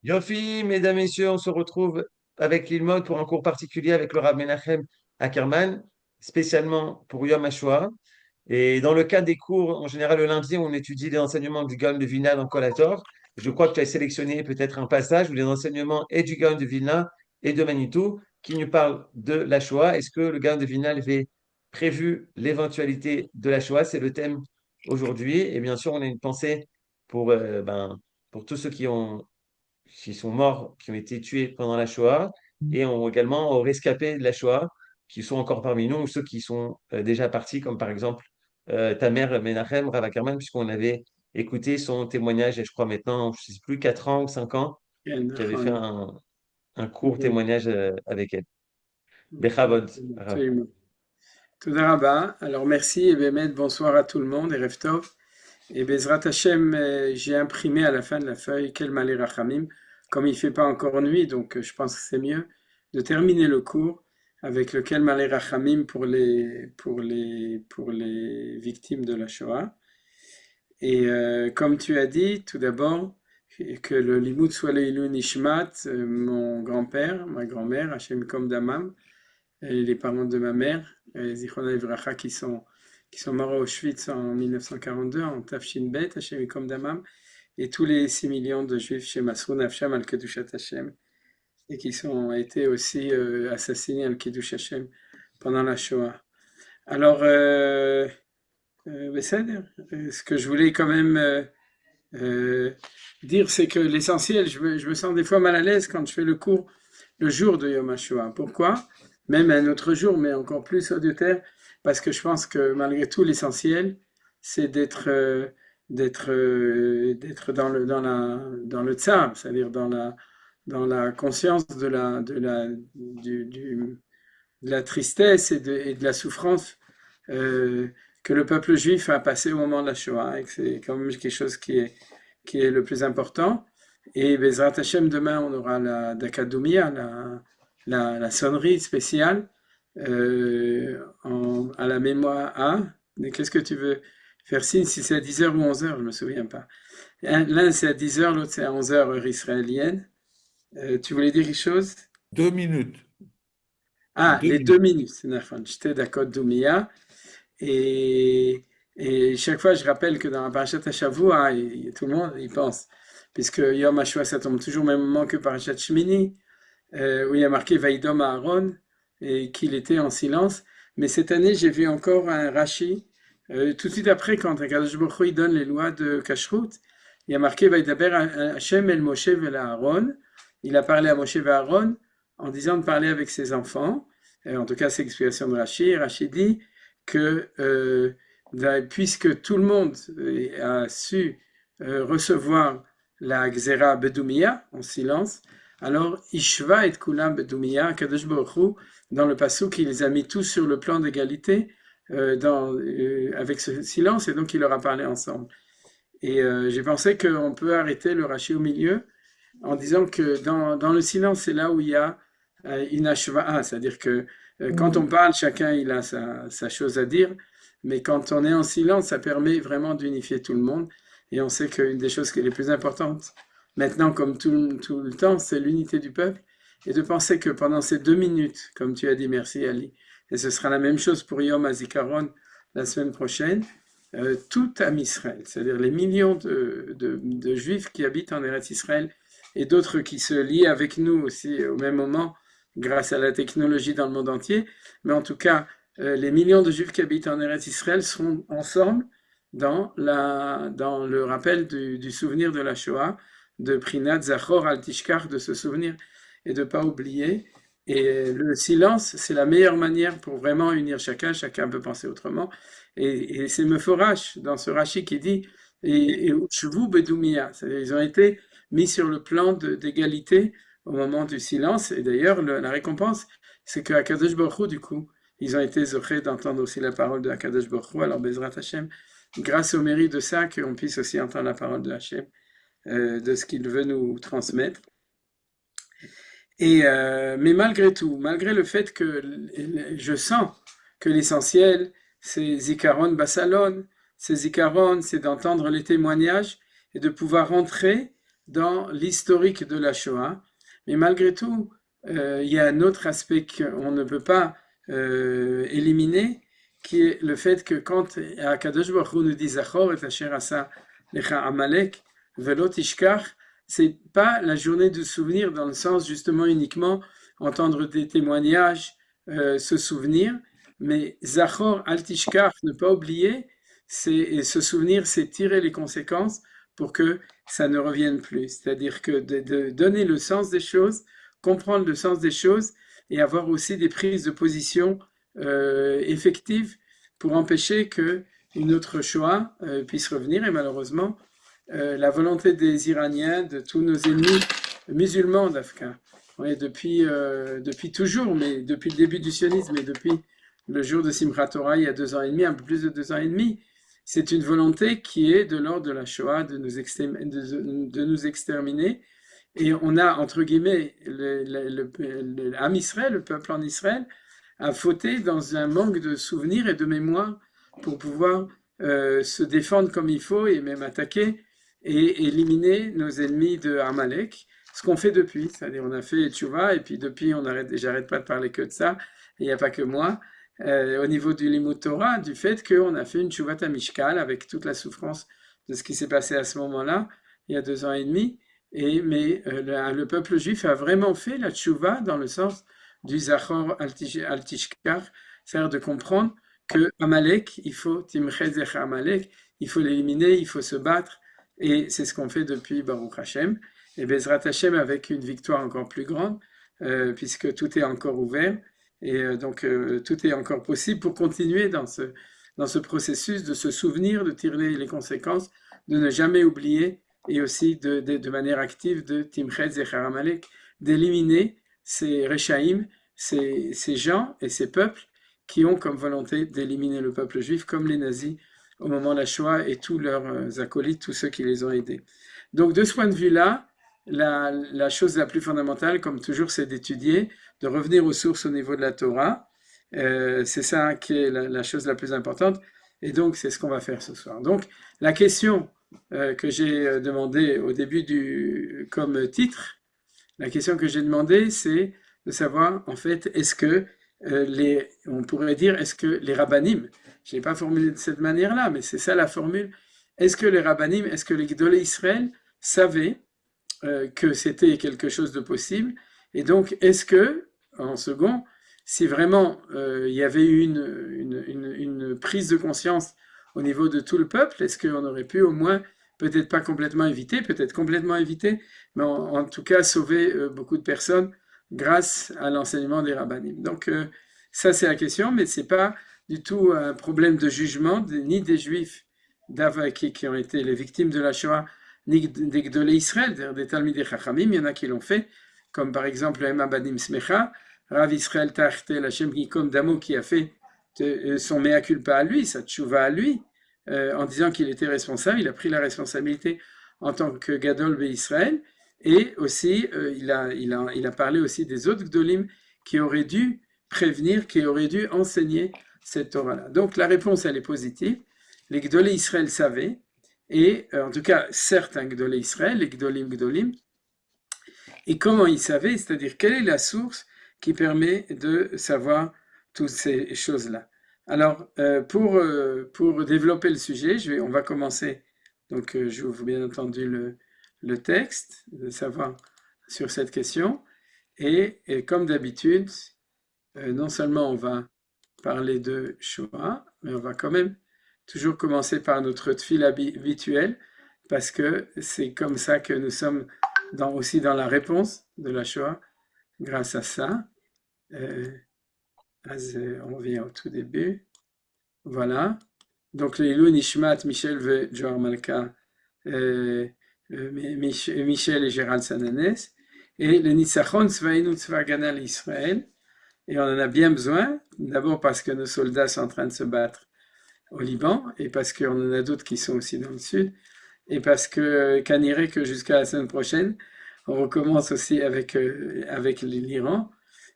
Yofi, mesdames, messieurs, on se retrouve avec l'Ilmod pour un cours particulier avec le Rav Menachem Ackerman, spécialement pour Yom HaShoah. Et dans le cadre des cours, en général, le lundi, on étudie les enseignements du Gaon de Vilna dans Collator. Je crois que tu as sélectionné peut-être un passage où les enseignements et du Gaon de Vilna et de Manitou qui nous parlent de la Shoah. Est-ce que le Gaon de Vilna avait prévu l'éventualité de la Shoah? C'est le thème aujourd'hui. Et bien sûr, on a une pensée pour, pour tous ceux qui sont morts, qui ont été tués pendant la Shoah, et également aux rescapés de la Shoah, qui sont encore parmi nous, ou ceux qui sont déjà partis, comme par exemple ta mère Menachem Rav Ackerman, puisqu'on avait écouté son témoignage, et je crois maintenant, je ne sais plus, 4 ans ou 5 ans, qui avait fait un court témoignage avec elle. Bechavod, Rav. Absolument. Toda Rabba. Alors merci et Bémet, bonsoir à tout le monde et Rev Tov. Et Bezrat Hashem, j'ai imprimé à la fin de la feuille Quel Malé Rachamim. Comme il ne fait pas encore nuit, donc je pense que c'est mieux de terminer le cours avec le Quel Malé Rachamim pour les victimes de la Shoah. Et comme tu as dit, tout d'abord, que le Limoud soit le Ilou Nishmat, mon grand-père, ma grand-mère, Hashem Kom Damam, et les parents de ma mère, Zichrono Livracha, qui sont morts à Auschwitz en 1942, en Tafshin Bet, Hashem Yikom Damam, et tous les 6 millions de juifs chez Masrou Nafsham al Kedushat Hashem, et qui ont été aussi assassinés al Kedush Hashem pendant la Shoah. Alors, Besséder, ce que je voulais quand même euh, dire, c'est que l'essentiel, je me sens des fois mal à l'aise quand je fais le cours le jour de Yom HaShoah. Pourquoi? Même un autre jour, mais encore plus au terre, parce que je pense que malgré tout, l'essentiel, c'est d'être dans le tsar, c'est-à-dire dans la conscience de la tristesse et de la souffrance euh, que le peuple juif a passé au moment de la Shoah, et que c'est quand même quelque chose qui est le plus important. Et Bezrat Hashem, demain, on aura la Dakadoumia, la sonnerie spéciale à la mémoire à. Mais qu'est-ce que tu veux faire signe si c'est à 10 heures ou 11 heures, je ne me souviens pas. L'un c'est à 10 heures, l'autre c'est à 11 heures heure israélienne. Tu voulais dire quelque chose? 2 minutes. Ah, Deux les deux minutes. minutes, c'est Nachon. J'étais d'accord, Doumia. Et, et chaque fois, je rappelle que dans la Parashat Hashavua, tout le monde y pense, puisque Yom HaShoah, ça tombe toujours au même moment que Parashat Shmini, où il y a marqué Vaïdom Aaron, et qu'il était en silence. Mais cette année, j'ai vu encore un Rashi, tout de suite après, quand Akadosh Baruch Hu, il donne les lois de Kashrut, il y a marqué Vaïdaber Hashem el Moshe vel Aaron. Il a parlé à Moshe et Aaron en disant de parler avec ses enfants. En tout cas, c'est l'explication de Rashi. Rashi dit que puisque tout le monde a su recevoir la Gzera Bedoumiya en silence, alors Ishva et Kulam Bedoumiya, Kadosh Baruch Hu, dans le passuk, il les a mis tous sur le plan d'égalité avec ce silence, et donc il leur a parlé ensemble. Et j'ai pensé qu'on peut arrêter le Rashi au milieu en disant que dans le silence, c'est là où il y a une ashva'a, c'est-à-dire que quand on parle, chacun il a sa chose à dire, mais quand on est en silence, ça permet vraiment d'unifier tout le monde. Et on sait qu'une des choses qui est les plus importantes, maintenant comme tout le temps, c'est l'unité du peuple. Et de penser que pendant ces 2 minutes, comme tu as dit, merci Ali, et ce sera la même chose pour Yom HaZikaron la semaine prochaine, tout Am Israël, c'est-à-dire les millions de juifs qui habitent en Eretz Israël et d'autres qui se lient avec nous aussi au même moment grâce à la technologie dans le monde entier, mais en tout cas, les millions de juifs qui habitent en Eretz Israël seront ensemble dans le rappel du souvenir de la Shoah, de Prinat Zachor al Tishkar, de se souvenir et de ne pas oublier. Et le silence, c'est la meilleure manière pour vraiment unir chacun peut penser autrement. Et c'est Meforash dans ce Rashi qui dit et Shvu Bedoumiya, c'est-à-dire ils ont été mis sur le plan d'égalité au moment du silence. Et d'ailleurs, la récompense, c'est que Akadosh Baruch Hu, du coup, ils ont été zochés d'entendre aussi la parole de Akadosh Baruch Hu. Alors, Bezrat Hashem, grâce au mérite de ça, qu'on puisse aussi entendre la parole de Hashem, de ce qu'il veut nous transmettre. Mais malgré tout, malgré le fait que je sens que l'essentiel, c'est Zikaron Basalon, c'est Zikaron, c'est d'entendre les témoignages et de pouvoir rentrer dans l'historique de la Shoah. Mais malgré tout, il y a un autre aspect qu'on ne peut pas éliminer, qui est le fait que quand Akadosh Baruch Hu nous dit Zachor et Asher Asa Lecha Amalek Velo Tishkach, c'est pas la journée du souvenir dans le sens justement uniquement entendre des témoignages, se souvenir, mais Zachor Al Tishkach, ne pas oublier, et se souvenir, c'est tirer les conséquences pour que ça ne revienne plus. C'est-à-dire que de donner le sens des choses, comprendre le sens des choses et avoir aussi des prises de position effectives pour empêcher que une autre Shoah puisse revenir. Et malheureusement, la volonté des Iraniens, de tous nos ennemis musulmans d'Afghan, depuis toujours, mais depuis le début du sionisme et depuis le jour de Simchat Torah, il y a 2 ans et demi, un peu plus de 2 ans et demi, c'est une volonté qui est de l'ordre de la Shoah, de nous exterminer. Et on a, entre guillemets, l'Am Israël, le peuple en Israël, a fauté dans un manque de souvenirs et de mémoire pour pouvoir se défendre comme il faut et même attaquer et éliminer nos ennemis de Amalek. Ce qu'on fait depuis, c'est-à-dire on a fait Tchouva et puis depuis j'arrête pas de parler que de ça, et il n'y a pas que moi. Au niveau du Limud Torah, du fait qu'on a fait une Tchouvat Mishkal avec toute la souffrance de ce qui s'est passé à ce moment-là, il y a 2 ans et demi, mais le peuple juif a vraiment fait la Tchouva dans le sens du Zachor al-Tishkar, c'est-à-dire de comprendre que Amalek, il faut Timchez Amalek, il faut l'éliminer, il faut se battre, et c'est ce qu'on fait depuis Baruch Hashem, et Bezrat Hashem avec une victoire encore plus grande, puisque tout est encore ouvert, et donc tout est encore possible pour continuer dans ce processus de se souvenir, de tirer les conséquences, de ne jamais oublier, et aussi de manière active de Timchet Zechar Amalek, d'éliminer ces Rechaïm, ces gens et ces peuples qui ont comme volonté d'éliminer le peuple juif, comme les nazis au moment de la Shoah et tous leurs acolytes, tous ceux qui les ont aidés. Donc de ce point de vue-là, la chose la plus fondamentale, comme toujours, c'est d'étudier, de revenir aux sources au niveau de la Torah. C'est ça qui est la chose la plus importante. Et donc, c'est ce qu'on va faire ce soir. Donc, la question que j'ai demandée au début comme titre, la question que j'ai demandée, c'est de savoir, en fait, est-ce que on pourrait dire, est-ce que les rabbanim, je n'ai pas formulé de cette manière-là, mais c'est ça la formule, est-ce que les rabbanim, est-ce que les Gdolei Israël savaient que c'était quelque chose de possible, et donc est-ce que, en second, si vraiment il y avait eu une prise de conscience au niveau de tout le peuple, est-ce qu'on aurait pu au moins, peut-être pas complètement éviter, peut-être complètement éviter, mais en tout cas sauver beaucoup de personnes grâce à l'enseignement des rabbanim. Donc ça c'est la question, mais c'est pas du tout un problème de jugement, ni des juifs qui ont été les victimes de la Shoah, ni des Gdolei Israël, des Talmidei Chachamim, il y en a qui l'ont fait, comme par exemple le Badim Smecha, Rav Israël Tartel Hashem Yikom Damo, qui a fait son mea culpa à lui, sa tchouva à lui, en disant qu'il était responsable, il a pris la responsabilité en tant que Gadol Israël, et aussi il a parlé aussi des autres Gdolim qui auraient dû prévenir, qui auraient dû enseigner cette Torah-là. Donc la réponse elle est positive, les Gdolei Israël savaient, et en tout cas certains Gdolei Israël, les Gdolim, et comment ils savaient, c'est-à-dire quelle est la source qui permet de savoir toutes ces choses-là. Alors, pour développer le sujet, on va commencer, donc j'ouvre bien entendu le texte, de savoir sur cette question, et comme d'habitude, non seulement on va parler de Shoah, mais on va quand même toujours commencer par notre tfil habituel, parce que c'est comme ça que nous sommes aussi dans la réponse de la Shoah, grâce à ça. On revient au tout début. Voilà. Donc, les Ilou Nishmat, Michel et Joar Malka, Michel et Gérald Sananes, et le Nitzachon Tzvaïnu Tzvagana l'Israël. Et on en a bien besoin, d'abord parce que nos soldats sont en train de se battre au Liban, et parce qu'on en a d'autres qui sont aussi dans le sud, et parce que Kaniré, que jusqu'à la semaine prochaine, on recommence aussi avec l'Iran.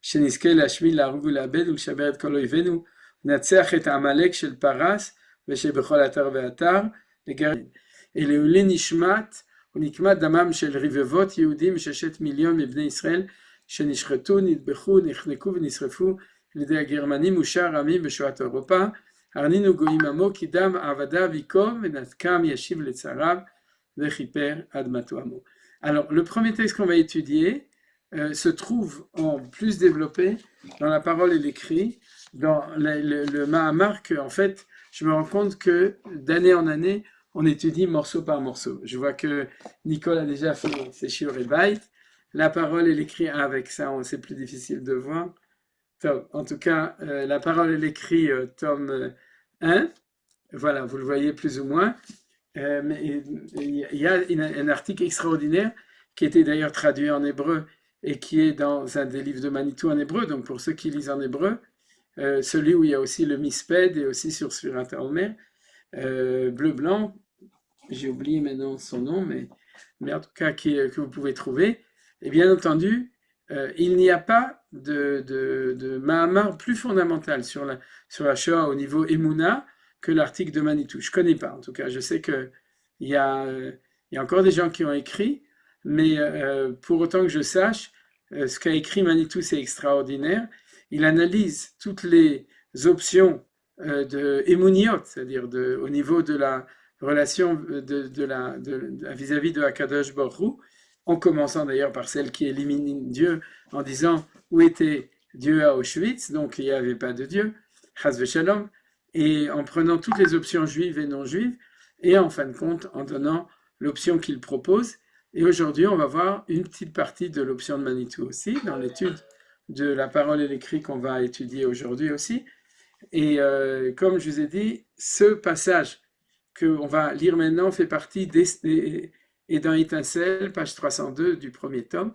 שנזכה להשמיד להרוג ולאבד ולשבר את כל אויבינו, ננצח את העמלק של פרס ושבכל אתר ואתר לגרש. ולעילוי נשמת ונקמת דמם של רבבות יהודים, 6 מיליון מבני ישראל, שנשחטו, נטבחו, נחנקו ונשרפו על ידי הגרמנים ושאר העמים בשואת אירופה. הרנינו גויים עמו, כי דם עבדיו ייקום, ונתקם ישיב לצריו, וכיפר אדמתו עמו. Alors, le premier texte qu'on va étudier se trouve en plus développé dans la parole et l'écrit, dans le Mahamar, que en fait, je me rends compte que d'année en année, on étudie morceau par morceau. Je vois que Nicole a déjà fait ses shiur et bait. La parole et l'écrit, avec ça, c'est plus difficile de voir. En tout cas, la parole et l'écrit, tome 1, voilà, vous le voyez plus ou moins. Mais il y a un article extraordinaire qui était d'ailleurs traduit en hébreu et qui est dans un des livres de Manitou en hébreu. Donc pour ceux qui lisent en hébreu, celui où il y a aussi le Misped et aussi sur Sfirat HaOmer, bleu-blanc, j'ai oublié maintenant son nom, mais en tout cas que vous pouvez trouver. Et bien entendu, il n'y a pas de Mahamar plus fondamental sur la Shoah au niveau Emouna que l'article de Manitou. Je ne connais pas, en tout cas. Je sais qu'il y a encore des gens qui ont écrit, mais pour autant que je sache, ce qu'a écrit Manitou, c'est extraordinaire. Il analyse toutes les options de Emouniot, c'est-à-dire au niveau de la relation vis-à-vis de Akadosh Baruch Hu, en commençant d'ailleurs par celle qui élimine Dieu, en disant où était Dieu à Auschwitz, donc il n'y avait pas de Dieu, Chas v'Shalom, et en prenant toutes les options juives et non juives, et en fin de compte en donnant l'option qu'il propose. Et aujourd'hui, on va voir une petite partie de l'option de Manitou aussi, dans l'étude de la parole et l'écrit qu'on va étudier aujourd'hui aussi. Et comme je vous ai dit, ce passage qu'on va lire maintenant fait partie et dans Étincelle, page 302 du premier tome.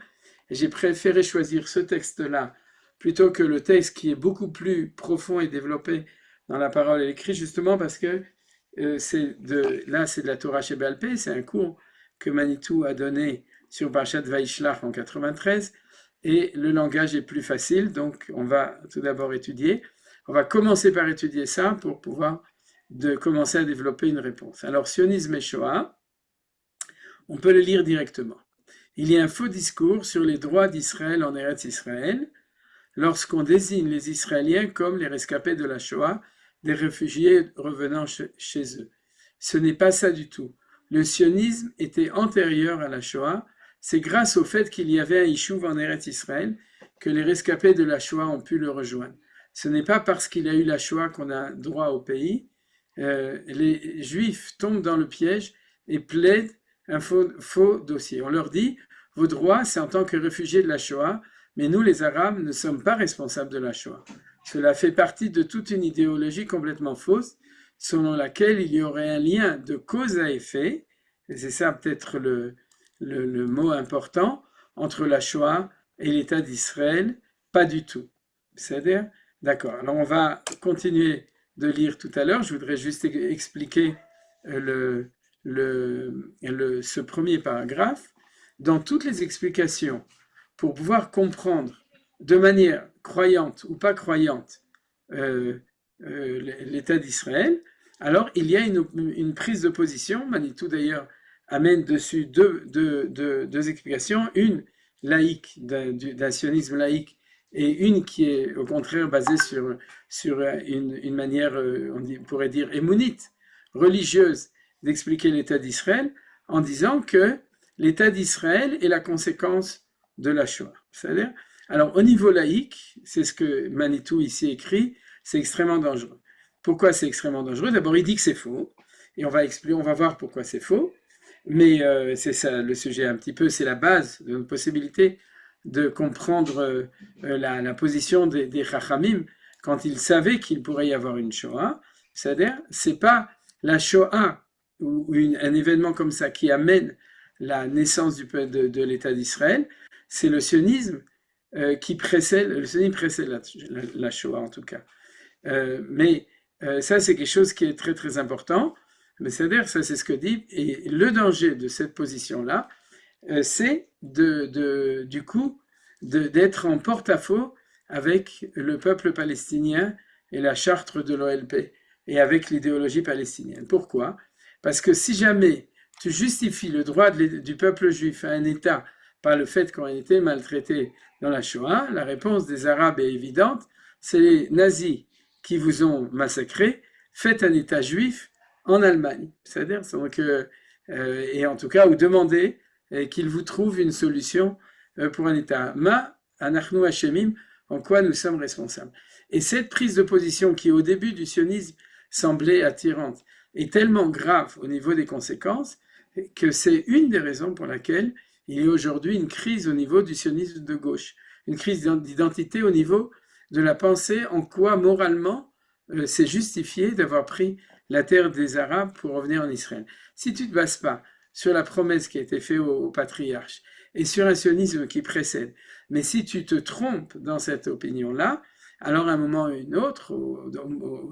Et j'ai préféré choisir ce texte-là plutôt que le texte qui est beaucoup plus profond et développé dans la parole et l'écrit, justement parce que c'est de la Torah Sheba'al Peh, c'est un cours que Manitou a donné sur Parashat Vaishlach en 93, et le langage est plus facile, donc on va tout d'abord étudier. On va commencer par étudier ça pour pouvoir commencer à développer une réponse. Alors, sionisme et Shoah, on peut le lire directement. Il y a un faux discours sur les droits d'Israël en Eretz Israël lorsqu'on désigne les Israéliens comme les rescapés de la Shoah, des réfugiés revenant chez eux. Ce n'est pas ça du tout. Le sionisme était antérieur à la Shoah. C'est grâce au fait qu'il y avait un Yishuv en Eretz Israël que les rescapés de la Shoah ont pu le rejoindre. Ce n'est pas parce qu'il y a eu la Shoah qu'on a droit au pays. Les Juifs tombent dans le piège et plaident un faux dossier. On leur dit, vos droits, c'est en tant que réfugiés de la Shoah, mais nous, les Arabes, ne sommes pas responsables de la Shoah. Cela fait partie de toute une idéologie complètement fausse, selon laquelle il y aurait un lien de cause à effet, et c'est ça peut-être le mot important, entre la Shoah et l'État d'Israël. Pas du tout. C'est-à-dire, d'accord. Alors on va continuer de lire tout à l'heure. Je voudrais juste expliquer ce premier paragraphe. Dans toutes les explications, pour pouvoir comprendre de manière croyante ou pas croyante l'État d'Israël, alors il y a une prise de position. Manitou d'ailleurs amène dessus deux explications, une laïque, d'un sionisme laïque, et une qui est au contraire basée sur une manière, on pourrait dire, émounite, religieuse, d'expliquer l'État d'Israël, en disant que l'État d'Israël est la conséquence de la Shoah. C'est-à-dire, alors au niveau laïque, c'est ce que Manitou ici écrit, c'est extrêmement dangereux. Pourquoi c'est extrêmement dangereux? D'abord, il dit que c'est faux, et on va voir pourquoi c'est faux, mais c'est ça le sujet un petit peu, c'est la base de notre possibilité de comprendre la position des Chachamim quand ils savaient qu'il pourrait y avoir une Shoah. C'est-à-dire, c'est pas la Shoah ou un événement comme ça qui amène la naissance de l'État d'Israël, c'est le sionisme qui précède, le sionisme précède la Shoah en tout cas. Mais ça c'est quelque chose qui est très très important. Mais c'est-à-dire, ça c'est ce que dit, et le danger de cette position-là, c'est du coup d'être en porte-à-faux avec le peuple palestinien et la charte de l'OLP et avec l'idéologie palestinienne. Pourquoi? Parce que si jamais tu justifies le droit du peuple juif à un État par le fait qu'on a été maltraité dans la Shoah, la réponse des Arabes est évidente, c'est les nazis qui vous ont massacré, faites un État juif en Allemagne. C'est-à-dire, donc, et en tout cas, ou demandez qu'ils vous trouvent une solution pour un État. Ma, anachnu hashemim, en quoi nous sommes responsables. Et cette prise de position qui, au début du sionisme, semblait attirante, est tellement grave au niveau des conséquences que c'est une des raisons pour laquelle il y a aujourd'hui une crise au niveau du sionisme de gauche, une crise d'identité au niveau de la pensée, en quoi moralement c'est justifié d'avoir pris la terre des Arabes pour revenir en Israël. Si tu ne te bases pas sur la promesse qui a été faite au patriarche et sur un sionisme qui précède, mais si tu te trompes dans cette opinion-là, alors à un moment ou une autre,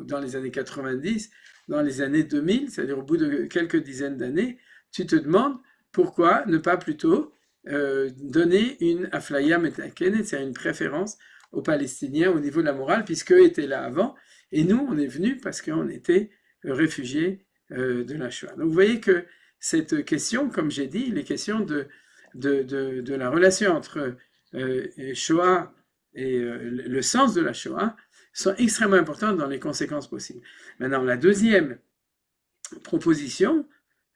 dans les années 90, dans les années 2000, c'est-à-dire au bout de quelques dizaines d'années, tu te demandes pourquoi ne pas plutôt donner une aflaya metakenet, c'est-à-dire une préférence aux Palestiniens au niveau de la morale, puisqu'eux étaient là avant, et nous, on est venus parce qu'on était réfugiés de la Shoah. Donc vous voyez que cette question, comme j'ai dit, les questions de la relation entre Shoah et le sens de la Shoah sont extrêmement importantes dans les conséquences possibles. Maintenant, la deuxième proposition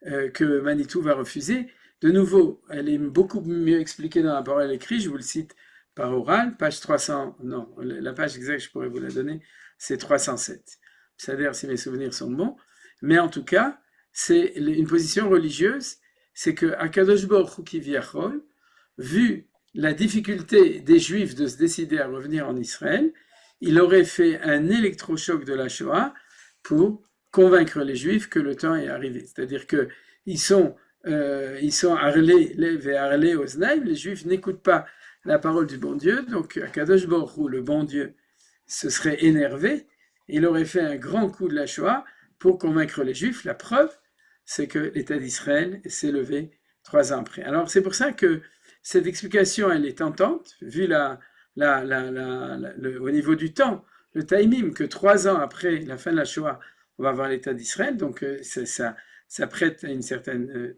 que Manitou va refuser, de nouveau, elle est beaucoup mieux expliquée dans la parole écrite, je vous le cite par oral, page 300, non, la page exacte, je pourrais vous la donner, c'est 307. C'est-à-dire, si mes souvenirs sont bons, mais en tout cas, c'est une position religieuse, c'est que Akadosh Baruch Hu Kivyachol, vu la difficulté des Juifs de se décider à revenir en Israël, il aurait fait un électrochoc de la Shoah pour convaincre les Juifs que le temps est arrivé. C'est-à-dire qu'ils sont Arlé, Lev et Arlé Oznaïm, les Juifs n'écoutent pas la parole du bon Dieu, donc Akadosh Baruch Hu, le bon Dieu, se serait énervé, il aurait fait un grand coup de la Shoah pour convaincre les Juifs. La preuve, c'est que l'État d'Israël s'est levé 3 ans après. Alors c'est pour ça que cette explication, elle est tentante, vu au niveau du temps, le timing, que 3 ans après la fin de la Shoah, on va avoir l'État d'Israël, donc ça prête à une certaine...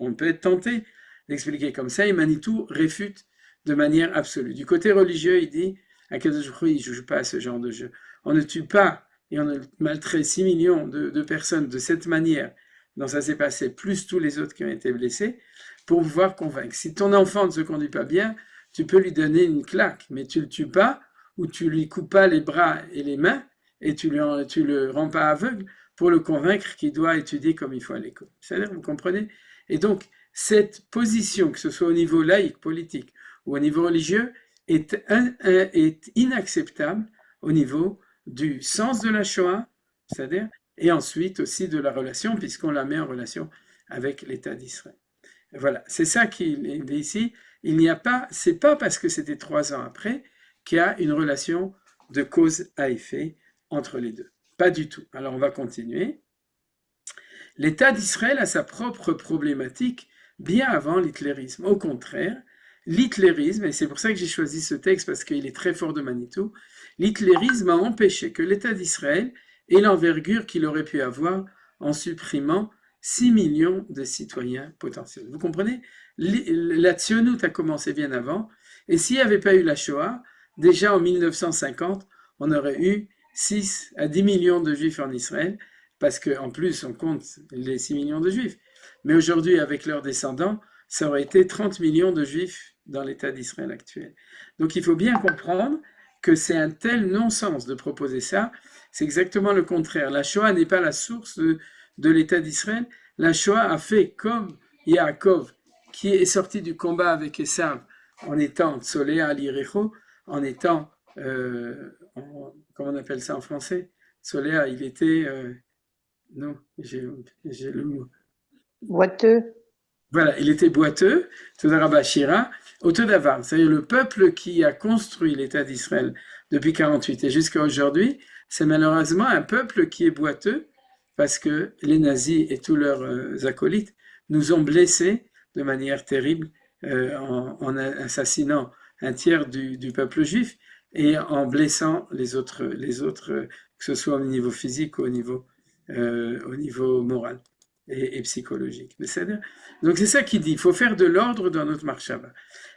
on peut être tenté d'expliquer comme ça, et Manitou réfute de manière absolue. Du côté religieux, il dit, Akadosh Baruch Hu, il ne joue pas à ce genre de jeu. On ne tue pas et on ne maltraite 6 millions de personnes de cette manière dont ça s'est passé, plus tous les autres qui ont été blessés, pour pouvoir convaincre. Si ton enfant ne se conduit pas bien, tu peux lui donner une claque, mais tu le tues pas, ou tu lui coupes pas les bras et les mains, et tu le rends pas aveugle pour le convaincre qu'il doit étudier comme il faut à l'école. C'est-à-dire, vous comprenez? Et donc, cette position, que ce soit au niveau laïque, politique, ou au niveau religieux, est inacceptable au niveau du sens de la Shoah, c'est-à-dire, et ensuite aussi de la relation, puisqu'on la met en relation avec l'État d'Israël. Voilà, c'est ça qu'il est dit ici. Il n'y a pas, c'est pas parce que c'était 3 ans après qu'il y a une relation de cause à effet entre les deux. Pas du tout. Alors on va continuer. L'État d'Israël a sa propre problématique bien avant l'hitlérisme. Au contraire, l'hitlérisme, et c'est pour ça que j'ai choisi ce texte parce qu'il est très fort de Manitou, l'hitlérisme a empêché que l'État d'Israël ait l'envergure qu'il aurait pu avoir en supprimant 6 millions de citoyens potentiels. Vous comprenez? La Tzionout a commencé bien avant, et s'il n'y avait pas eu la Shoah, déjà en 1950, on aurait eu 6 à 10 millions de juifs en Israël, parce qu'en plus on compte les 6 millions de juifs. Mais aujourd'hui, avec leurs descendants, ça aurait été 30 millions de juifs dans l'État d'Israël actuel. Donc il faut bien comprendre que c'est un tel non-sens de proposer ça, c'est exactement le contraire. La Shoah n'est pas la source de l'État d'Israël. La Shoah a fait comme Yaakov, qui est sorti du combat avec Esav en étant Tsoléa l'Irecho, en étant, comment on appelle ça en français? Tsoléa, il était, non, j'ai le mot. Boiteux. Voilà, il était boiteux, Todarabashira, Autodavar, c'est-à-dire le peuple qui a construit l'État d'Israël depuis 48 et jusqu'à aujourd'hui, c'est malheureusement un peuple qui est boiteux parce que les nazis et tous leurs acolytes nous ont blessés de manière terrible en assassinant un tiers du peuple juif et en blessant les autres, que ce soit au niveau physique ou au niveau moral. et psychologique. Donc c'est ça qu'il dit, il faut faire de l'ordre dans notre marchava.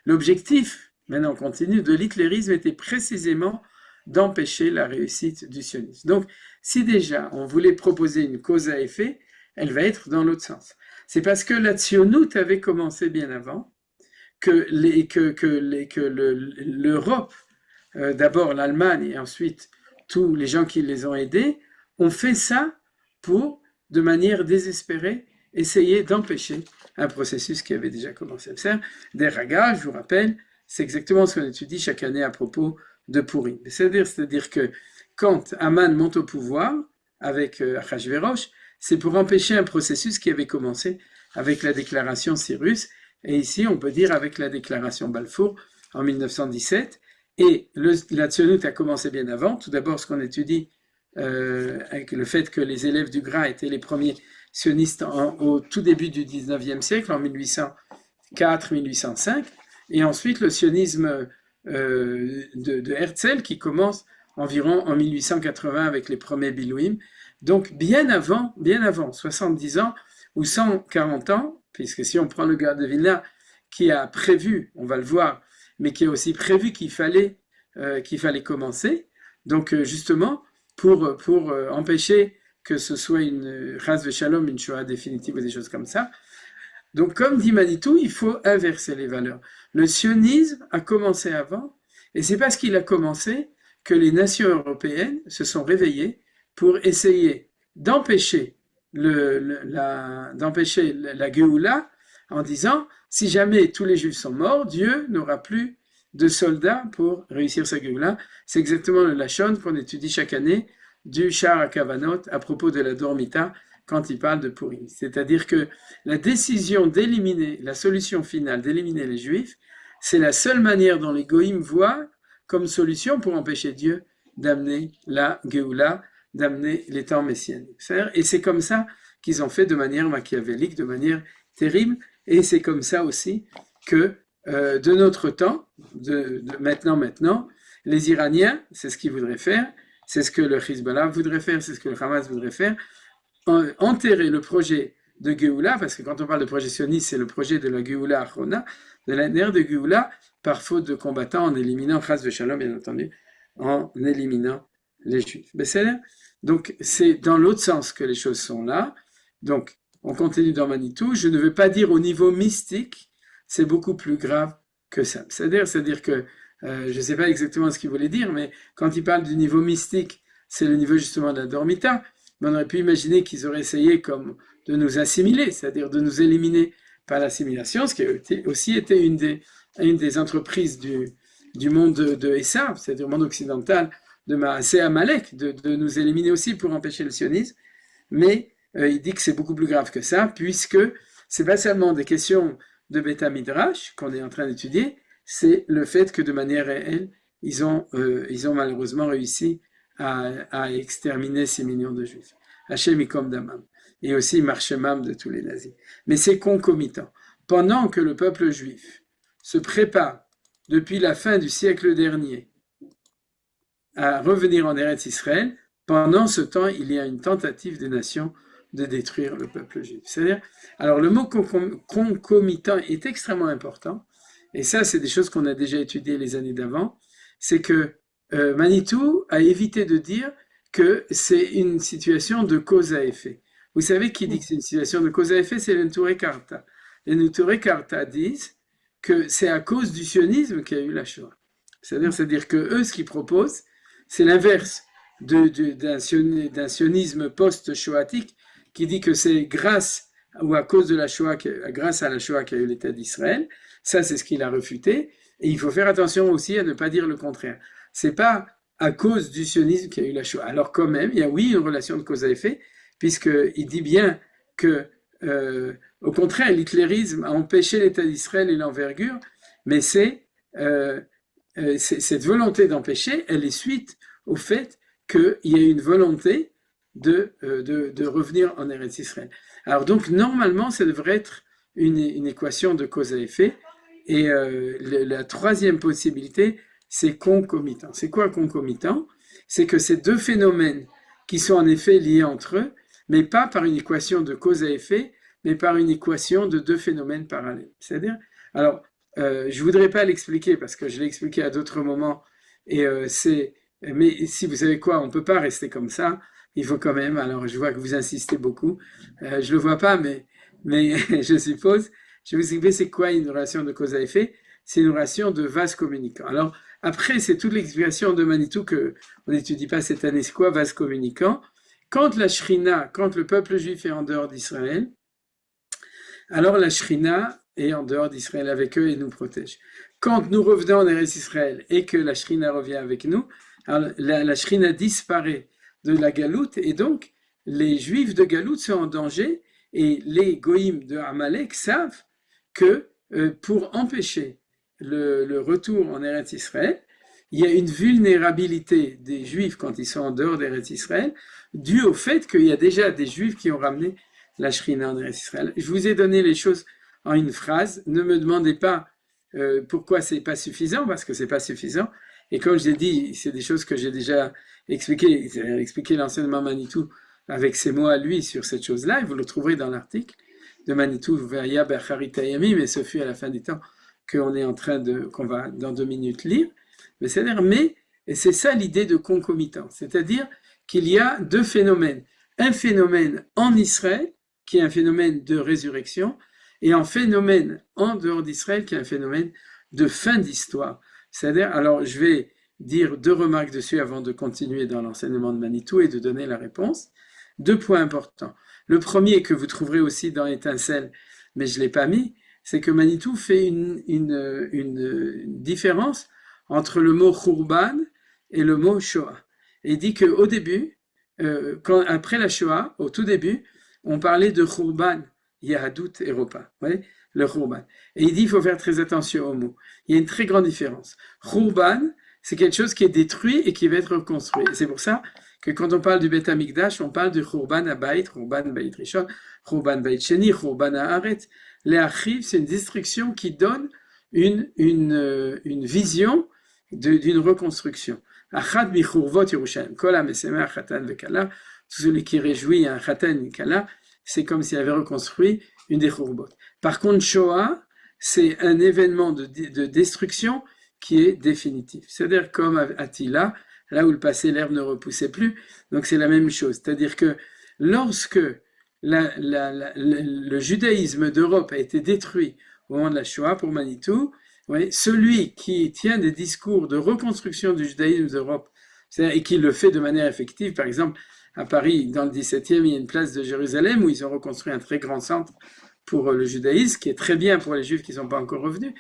L'objectif, maintenant on continue, de l'hitlérisme était précisément d'empêcher la réussite du sionisme. Donc si déjà on voulait proposer une cause à effet, elle va être dans l'autre sens. C'est parce que la tzionout avait commencé bien avant, que l'Europe, d'abord l'Allemagne et ensuite tous les gens qui les ont aidés, ont fait ça pour, de manière désespérée, essayer d'empêcher un processus qui avait déjà commencé. Des ragas, je vous rappelle, c'est exactement ce qu'on étudie chaque année à propos de Purim. C'est-à-dire que quand Haman monte au pouvoir avec Achashverosh, c'est pour empêcher un processus qui avait commencé avec la déclaration Cyrus, et ici on peut dire avec la déclaration Balfour en 1917, et la tzionout a commencé bien avant. Tout d'abord, ce qu'on étudie avec le fait que les élèves du Gra étaient les premiers sionistes au tout début du 19e siècle, en 1804-1805, et ensuite le sionisme de Herzl qui commence environ en 1880 avec les premiers Bilouim. Donc bien avant, 70 ans ou 140 ans, puisque si on prend le gars de Vilna qui a prévu, on va le voir, mais qui a aussi prévu qu'il fallait commencer, donc justement pour empêcher que ce soit une ras de shalom, une shoah définitive ou des choses comme ça. Donc comme dit Manitou, il faut inverser les valeurs. Le sionisme a commencé avant, et c'est parce qu'il a commencé que les nations européennes se sont réveillées pour essayer d'empêcher la Géoula en disant si jamais tous les Juifs sont morts, Dieu n'aura plus de soldats pour réussir sa Géoula. C'est exactement le Lachon qu'on étudie chaque année du Shar HaKavanot à propos de la Dormita quand il parle de Purim. C'est-à-dire que la décision d'éliminer, la solution finale d'éliminer les Juifs, c'est la seule manière dont les Goïms voient comme solution pour empêcher Dieu d'amener la Géoula, d'amener les temps messianiques. Et c'est comme ça qu'ils ont fait de manière machiavélique, de manière terrible, et c'est comme ça aussi que de notre temps, de maintenant, les Iraniens, c'est ce qu'ils voudraient faire, c'est ce que le Hezbollah voudrait faire, c'est ce que le Hamas voudrait faire, enterrer le projet de Géoula, parce que quand on parle de projet sioniste, c'est le projet de la Géoula Achona, de l'ère de Géoula, par faute de combattants, en éliminant Chas de Shalom, bien entendu, en éliminant les Juifs. Donc, c'est dans l'autre sens que les choses sont là. Donc, on continue dans Manitou. Je ne veux pas dire au niveau mystique, c'est beaucoup plus grave que ça. C'est-à-dire que, je ne sais pas exactement ce qu'il voulait dire, mais quand il parle du niveau mystique, c'est le niveau justement de la Dormita. Mais on aurait pu imaginer qu'ils auraient essayé comme de nous assimiler, c'est-à-dire de nous éliminer par l'assimilation, ce qui a aussi été une des entreprises du monde de Esav, c'est-à-dire du monde occidental, de Maasé Amalek, de nous éliminer aussi pour empêcher le sionisme. Mais il dit que c'est beaucoup plus grave que ça, puisque c'est pas seulement des questions de Beta Midrash qu'on est en train d'étudier, c'est le fait que de manière réelle, ils ont malheureusement réussi à exterminer 6 millions de Juifs. Hachem Ikom Damam. Et aussi Marchemam de tous les nazis. Mais c'est concomitant. Pendant que le peuple juif se prépare depuis la fin du siècle dernier à revenir en Eretz Israël, pendant ce temps, il y a une tentative des nations de détruire le peuple juif. C'est-à-dire, alors le mot concomitant est extrêmement important, et ça, c'est des choses qu'on a déjà étudiées les années d'avant, c'est que Manitou a évité de dire que c'est une situation de cause à effet. Vous savez qui dit que c'est une situation de cause à effet? C'est les Neturei Karta. Les Neturei Karta disent que c'est à cause du sionisme qu'il y a eu la Shoah. C'est-à-dire que eux, ce qu'ils proposent, c'est l'inverse d'un sionisme post-shoatique qui dit que c'est grâce ou à cause de la Shoah, grâce à la Shoah qu'il y a eu l'État d'Israël. Ça, c'est ce qu'il a refuté. Et il faut faire attention aussi à ne pas dire le contraire. C'est pas à cause du sionisme qu'il y a eu la Shoah. Alors quand même, il y a oui une relation de cause à effet, puisqu'il dit bien que, au contraire, l'hitlérisme a empêché l'État d'Israël et l'envergure, mais cette volonté d'empêcher, elle est suite au fait qu'il y a une volonté de revenir en Eretz Israël. Alors donc, normalement, ça devrait être une équation de cause à effet, et la troisième possibilité, c'est concomitant. C'est quoi concomitant? C'est que ces deux phénomènes qui sont en effet liés entre eux, mais pas par une équation de cause à effet, mais par une équation de deux phénomènes parallèles. C'est-à-dire, alors, je voudrais pas l'expliquer parce que je l'ai expliqué à d'autres moments, et mais si vous savez quoi, on peut pas rester comme ça. Il faut quand même. Alors, je vois que vous insistez beaucoup. Je le vois pas, mais je suppose. Je vais vous expliquer c'est quoi une relation de cause à effet. C'est une relation de vase communicant. Alors, après, c'est toute l'explication de Manitou que on n'étudie pas cette année. C'est quoi vase communicant? Quand la Shrina, quand le peuple juif est en dehors d'Israël, alors la Shrina est en dehors d'Israël avec eux et nous protège. Quand nous revenons en Eretz Israël et que la Shrina revient avec nous, alors la Shrina disparaît de la Galoute et donc les Juifs de Galoute sont en danger et les Goïms de Amalek savent que pour empêcher le retour en Eretz Israël, il y a une vulnérabilité des Juifs quand ils sont en dehors d'Eretz Israël, due au fait qu'il y a déjà des Juifs qui ont ramené la Shrina en Eretz Israël. Je vous ai donné les choses en une phrase. Ne me demandez pas pourquoi c'est pas suffisant, parce que c'est pas suffisant. Et comme je l'ai dit, c'est des choses que j'ai déjà expliquées. J'ai expliqué l'enseignement Manitou avec ses mots à lui sur cette chose-là, et vous le trouverez dans l'article de Manitou, Veria Bercharitayami, mais ce fut à la fin du temps qu'on est en train qu'on va dans 2 minutes lire. Mais c'est-à-dire, et c'est ça l'idée de concomitance, c'est-à-dire qu'il y a deux phénomènes. Un phénomène en Israël, qui est un phénomène de résurrection, et un phénomène en dehors d'Israël, qui est un phénomène de fin d'histoire. C'est-à-dire, alors je vais dire 2 remarques dessus avant de continuer dans l'enseignement de Manitou et de donner la réponse. 2 points importants. Le premier que vous trouverez aussi dans Étincelle, mais je ne l'ai pas mis, c'est que Manitou fait une différence entre le mot Khurban et le mot Shoah. Et il dit qu'au début, après la Shoah, au tout début, on parlait de Khurban, Yahadut et Ropa, le Khurban. Et il dit qu'il faut faire très attention aux mots. Il y a une très grande différence. Khurban, c'est quelque chose qui est détruit et qui va être reconstruit. Et c'est pour ça que quand on parle du Beth Amikdash, on parle de Khurban Abayit, Khurban Bayit Rishon, Khurban Bayit Sheni, Khurban Haaretz. Les Achiv, c'est une destruction qui donne une vision d'une reconstruction. Achad michurvot Yerushalayim, kol hamesemech chatan vekala, tout celui qui réjouit un chatan et une kala, c'est comme s'il avait reconstruit une des churvot. Par contre, Shoah, c'est un événement de destruction qui est définitif. C'est-à-dire comme Attila, là où le passé l'herbe ne repoussait plus, donc c'est la même chose. C'est-à-dire que lorsque le judaïsme d'Europe a été détruit au moment de la Shoah pour Manitou, celui qui tient des discours de reconstruction du judaïsme d'Europe, et qui le fait de manière effective, par exemple, à Paris, dans le 17e, il y a une place de Jérusalem où ils ont reconstruit un très grand centre pour le judaïsme, qui est très bien pour les juifs qui ne sont pas encore revenus.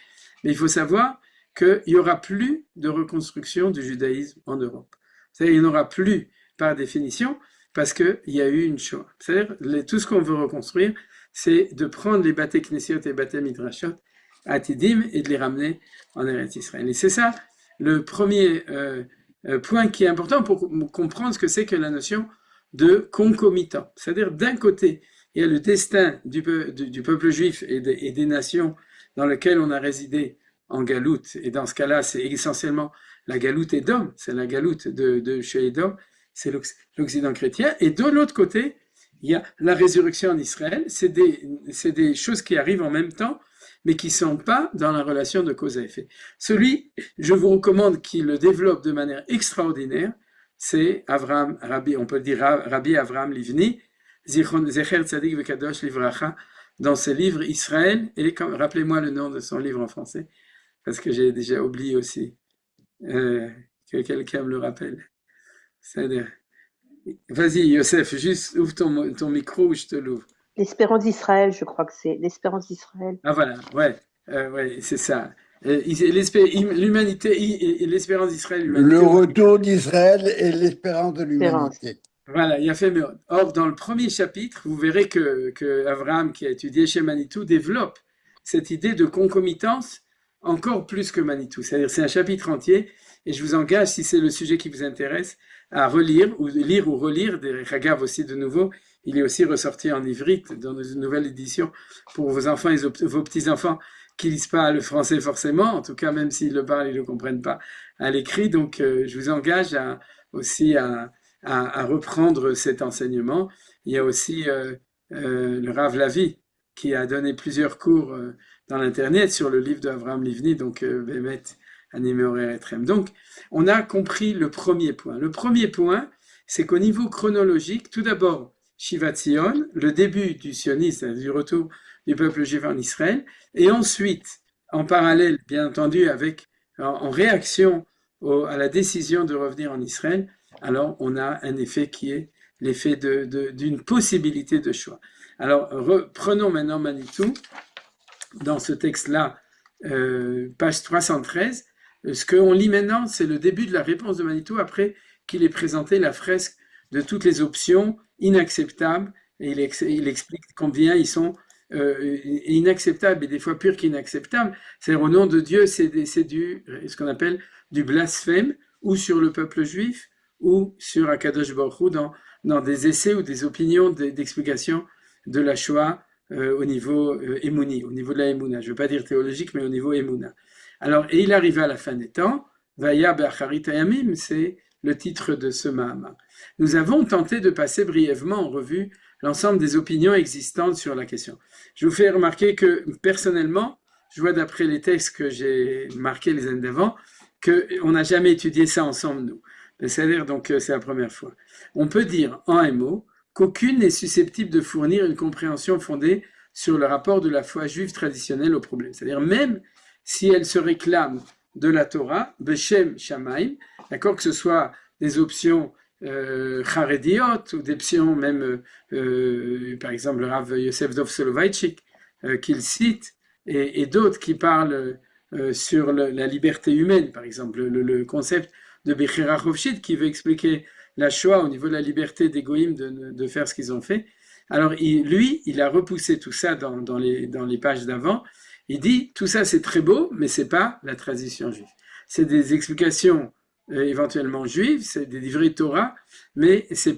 Mais il faut savoir qu'il n'y aura plus de reconstruction du judaïsme en Europe. C'est-à-dire qu'il n'y en aura plus par définition, parce qu'il y a eu une Shoah. C'est-à-dire tout ce qu'on veut reconstruire, c'est de prendre les Baté Knessiot et Baté Midrashot Atidim et de les ramener en Eretz Israël. Et c'est ça le premier point qui est important pour comprendre ce que c'est que la notion de concomitant. C'est-à-dire d'un côté, il y a le destin du peuple juif et des nations dans lesquelles on a résidé en Galoute. Et dans ce cas-là, c'est essentiellement la Galoute Édom, c'est la Galoute de chez Édom, c'est l'Occident chrétien. Et de l'autre côté, il y a la résurrection en Israël. C'est des choses qui arrivent en même temps, mais qui ne sont pas dans la relation de cause à effet. Celui, je vous recommande qu'il le développe de manière extraordinaire, c'est on peut dire Rabbi Avraham Livni, Zecher Tzadik Vekadosh Livracha, dans ses livres Israël, et rappelez-moi le nom de son livre en français, parce que j'ai déjà oublié aussi, que quelqu'un me le rappelle. C'est-à-dire, vas-y Yosef, juste ouvre ton micro ou je te l'ouvre. L'Espérance d'Israël, je crois que c'est l'Espérance d'Israël. Ah voilà, ouais, c'est ça. L'humanité et l'espérance d'Israël. Le retour d'Israël et l'espérance de l'humanité. Voilà, il y a fait mieux. Or, dans le premier chapitre, vous verrez que Avraham, qui a étudié chez Manitou, développe cette idée de concomitance encore plus que Manitou. C'est-à-dire, c'est un chapitre entier, et je vous engage, si c'est le sujet qui vous intéresse, à relire, ou lire ou relire, des Ragav aussi de nouveau. Il est aussi ressorti en ivrite dans une nouvelle édition pour vos enfants et vos petits-enfants qui lisent pas le français forcément, en tout cas même s'ils le parlent, ils le comprennent pas à l'écrit. Donc je vous engage aussi à à reprendre cet enseignement. Il y a aussi le Rav Lavi qui a donné plusieurs cours dans l'internet sur le livre d'Avraham Livni, donc Bémet animé horaire Etrem. Donc, on a compris le premier point. Le premier point, c'est qu'au niveau chronologique, tout d'abord, Shivat Zion, le début du sionisme, du retour du peuple juif en Israël, et ensuite, en parallèle, bien entendu, en réaction à la décision de revenir en Israël, alors on a un effet qui est l'effet d'une possibilité de choix. Alors, prenons maintenant Manitou, dans ce texte-là, page 313. Ce qu'on lit maintenant, c'est le début de la réponse de Manitou après qu'il ait présenté la fresque de toutes les options inacceptables, et il explique combien ils sont inacceptables et des fois pire qu'inacceptables. C'est-à-dire au nom de Dieu, c'est ce qu'on appelle du blasphème, ou sur le peuple juif, ou sur Akadosh Baruch Hu, dans des essais ou des opinions d'explication de la Shoah au niveau émouni, au niveau de la émouna. Je ne veux pas dire théologique, mais au niveau émouna. Alors, et il arriva à la fin des temps, Vaya Be'acharit Hayamim, c'est le titre de ce Mahama. Nous avons tenté de passer brièvement en revue l'ensemble des opinions existantes sur la question. Je vous fais remarquer que, personnellement, je vois d'après les textes que j'ai marqués les années d'avant, qu'on n'a jamais étudié ça ensemble, nous. C'est-à-dire, donc, c'est la première fois. On peut dire, en un mot, qu'aucune n'est susceptible de fournir une compréhension fondée sur le rapport de la foi juive traditionnelle au problème. C'est-à-dire, même si elle se réclame de la Torah, Beshem Shamaim, d'accord, que ce soit des options Harediot ou des options même, par exemple, le Rav Yosef Dov Soloveitchik, qu'il cite, et d'autres qui parlent sur la liberté humaine, par exemple, le concept de Bechira Chovshit qui veut expliquer la Shoah au niveau de la liberté des Goïms de faire ce qu'ils ont fait. Alors, il a repoussé tout ça dans les pages d'avant. Il dit, tout ça c'est très beau, mais c'est pas la tradition juive. C'est des explications éventuellement juives, c'est des livrets de Torah, mais ça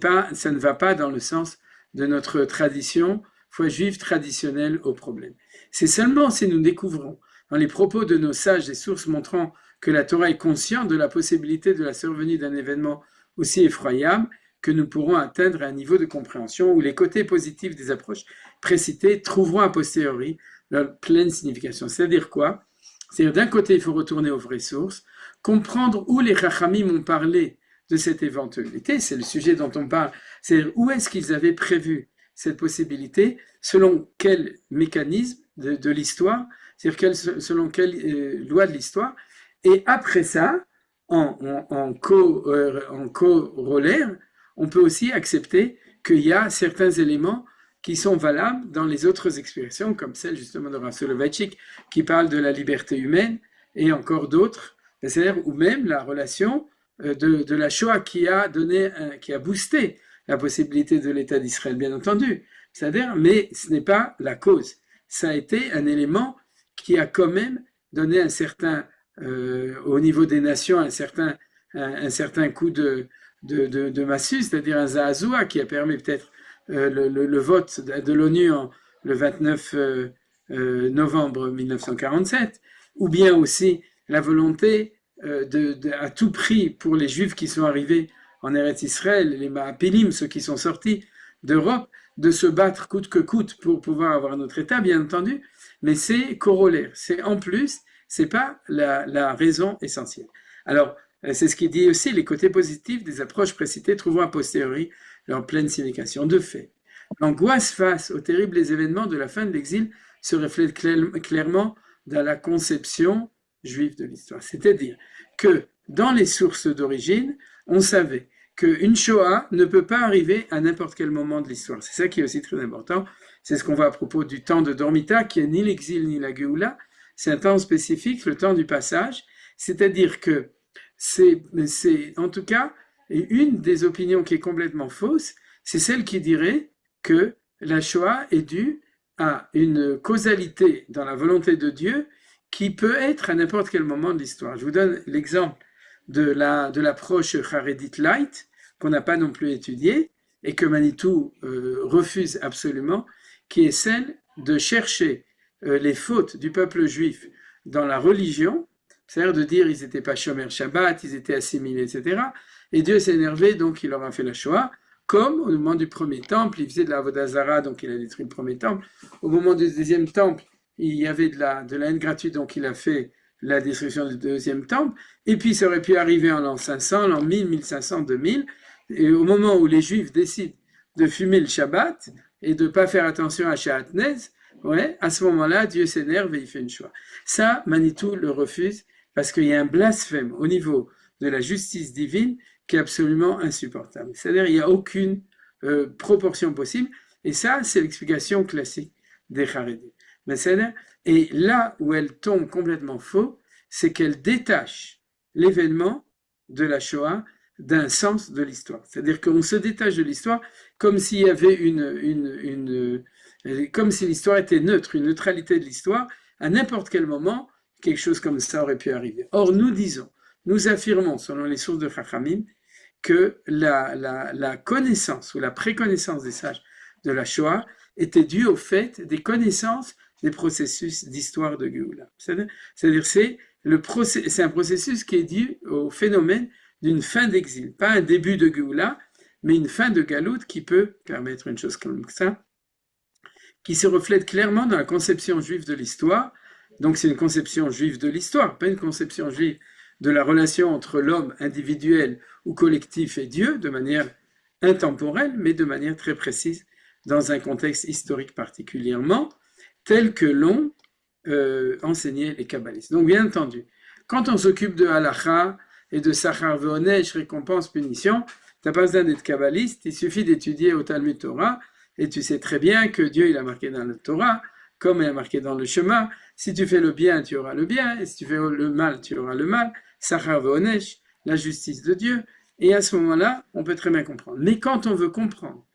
ne va pas dans le sens de notre tradition, foi juive traditionnelle au problème. C'est seulement si nous découvrons dans les propos de nos sages des sources montrant que la Torah est consciente de la possibilité de la survenue d'un événement aussi effroyable que nous pourrons atteindre un niveau de compréhension où les côtés positifs des approches précitées trouveront a posteriori leur pleine signification. C'est-à-dire quoi? C'est-à-dire d'un côté, il faut retourner aux vraies sources, comprendre où les Chachamim ont parlé de cette éventualité, c'est le sujet dont on parle, c'est-à-dire où est-ce qu'ils avaient prévu cette possibilité, selon quel mécanisme de l'histoire, c'est-à-dire selon quelle loi de l'histoire, et après ça, en corollaire, on peut aussi accepter qu'il y a certains éléments qui sont valables dans les autres explications, comme celle justement de Rav Soloveitchik, qui parle de la liberté humaine, et encore d'autres, c'est-à-dire ou même la relation de la Shoah qui a boosté la possibilité de l'État d'Israël, bien entendu. C'est-à-dire, mais ce n'est pas la cause. Ça a été un élément qui a quand même donné un certain, au niveau des nations, un certain coup de massue, c'est-à-dire un zahazoua qui a permis peut-être le vote de l'ONU le 29 novembre 1947, ou bien aussi la volonté à tout prix pour les Juifs qui sont arrivés en Eretz Israël, les Ma'apilim, ceux qui sont sortis d'Europe, de se battre coûte que coûte pour pouvoir avoir notre État, bien entendu, mais c'est corollaire, c'est en plus, c'est pas la raison essentielle. Alors, c'est ce qui dit aussi, les côtés positifs des approches précitées trouveront a posteriori leur pleine signification. De fait, l'angoisse face aux terribles événements de la fin de l'exil se reflète clairement dans la conception juive de l'histoire. C'est-à-dire que dans les sources d'origine, on savait qu'une Shoah ne peut pas arriver à n'importe quel moment de l'histoire. C'est ça qui est aussi très important. C'est ce qu'on voit à propos du temps de Dormita, qui est ni l'exil ni la Géoula. C'est un temps spécifique, le temps du passage. C'est-à-dire que c'est en tout cas une des opinions qui est complètement fausse, c'est celle qui dirait que la Shoah est due à une causalité dans la volonté de Dieu qui peut être à n'importe quel moment de l'histoire. Je vous donne l'exemple de l'approche Haredit Light, qu'on n'a pas non plus étudiée, et que Manitou refuse absolument, qui est celle de chercher les fautes du peuple juif dans la religion, c'est-à-dire de dire ils n'étaient pas Shomer Shabbat, ils étaient assimilés, etc., Et Dieu s'est énervé, donc il leur a fait la Shoah. Comme au moment du premier temple, il faisait de la Avodah Zarah, donc il a détruit le premier temple. Au moment du deuxième temple, il y avait de la haine gratuite, donc il a fait la destruction du deuxième temple. Et puis ça aurait pu arriver en l'an 500, l'an 1000, 1500, 2000. Et au moment où les Juifs décident de fumer le Shabbat et de ne pas faire attention à Shahatnez, ouais, à ce moment-là, Dieu s'énerve et il fait une Shoah. Ça, Manitou le refuse parce qu'il y a un blasphème au niveau de la justice divine qui est absolument insupportable. C'est-à-dire qu'il n'y a aucune proportion possible. Et ça, c'est l'explication classique des Haredim. Et là où elle tombe complètement faux, c'est qu'elle détache l'événement de la Shoah d'un sens de l'histoire. C'est-à-dire qu'on se détache de l'histoire comme s'il y avait comme si l'histoire était neutre, une neutralité de l'histoire. À n'importe quel moment, quelque chose comme ça aurait pu arriver. Or, nous affirmons, selon les sources de Chachamim, que la connaissance ou la préconnaissance des sages de la Shoah était due au fait des connaissances des processus d'histoire de Géoula. C'est-à-dire c'est un processus qui est dû au phénomène d'une fin d'exil, pas un début de Géoula, mais une fin de Galout qui peut permettre une chose comme ça, qui se reflète clairement dans la conception juive de l'histoire. Donc c'est une conception juive de l'histoire, pas une conception juive de la relation entre l'homme individuel ou collectif et Dieu, de manière intemporelle, mais de manière très précise, dans un contexte historique particulièrement, tel que l'ont enseigné les kabbalistes. Donc bien entendu, quand on s'occupe de halakha et de sachar ve'onesh, récompense, punition, tu n'as pas besoin d'être kabbaliste, il suffit d'étudier au Talmud Torah, et tu sais très bien que Dieu il a marqué dans le Torah, comme il a marqué dans le Shema, si tu fais le bien, tu auras le bien, et si tu fais le mal, tu auras le mal, sachar ve'onesh, la justice de Dieu, et à ce moment-là, on peut très bien comprendre. Mais quand on veut comprendre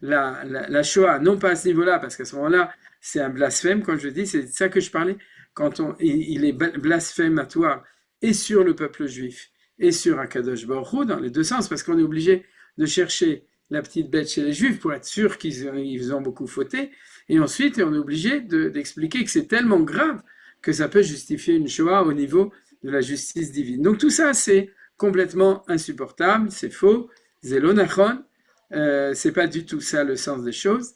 la Shoah, non pas à ce niveau-là, parce qu'à ce moment-là, c'est un blasphème, comme je dis, c'est de ça que je parlais, quand il est blasphématoire et sur le peuple juif et sur Akadosh Baruch Hu, dans les deux sens, parce qu'on est obligé de chercher la petite bête chez les juifs pour être sûr qu'ils ont beaucoup fauté, et ensuite on est obligé d'expliquer que c'est tellement grave que ça peut justifier une Shoah au niveau de la justice divine. Donc tout ça, c'est complètement insupportable, c'est faux, zélonachon, c'est pas du tout ça le sens des choses,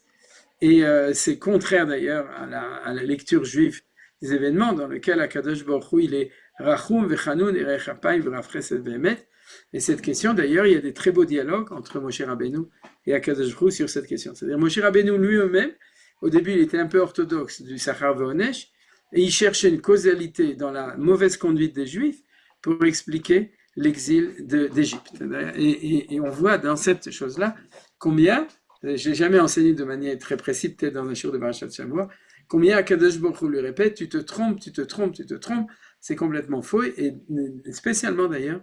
et c'est contraire d'ailleurs à la lecture juive des événements dans lequel Akadosh Baruch Hu, il est Rachum v'chanun erech apayim v'rav chesed v'emet. Et cette question, d'ailleurs, il y a des très beaux dialogues entre Moshe Rabbeinu et Akadosh Baruch Hu sur cette question. C'est-à-dire Moshe Rabbeinu lui-même, au début, il était un peu orthodoxe du sachar ve'onesh, et il cherchait une causalité dans la mauvaise conduite des Juifs pour expliquer l'exil d'Égypte. Et on voit dans cette chose-là combien, j'ai jamais enseigné de manière très précise, peut-être dans un shiur de Parashat Shavua, combien Akadosh Baruch Hu lui répète, tu te trompes, tu te trompes, tu te trompes, c'est complètement faux, et spécialement d'ailleurs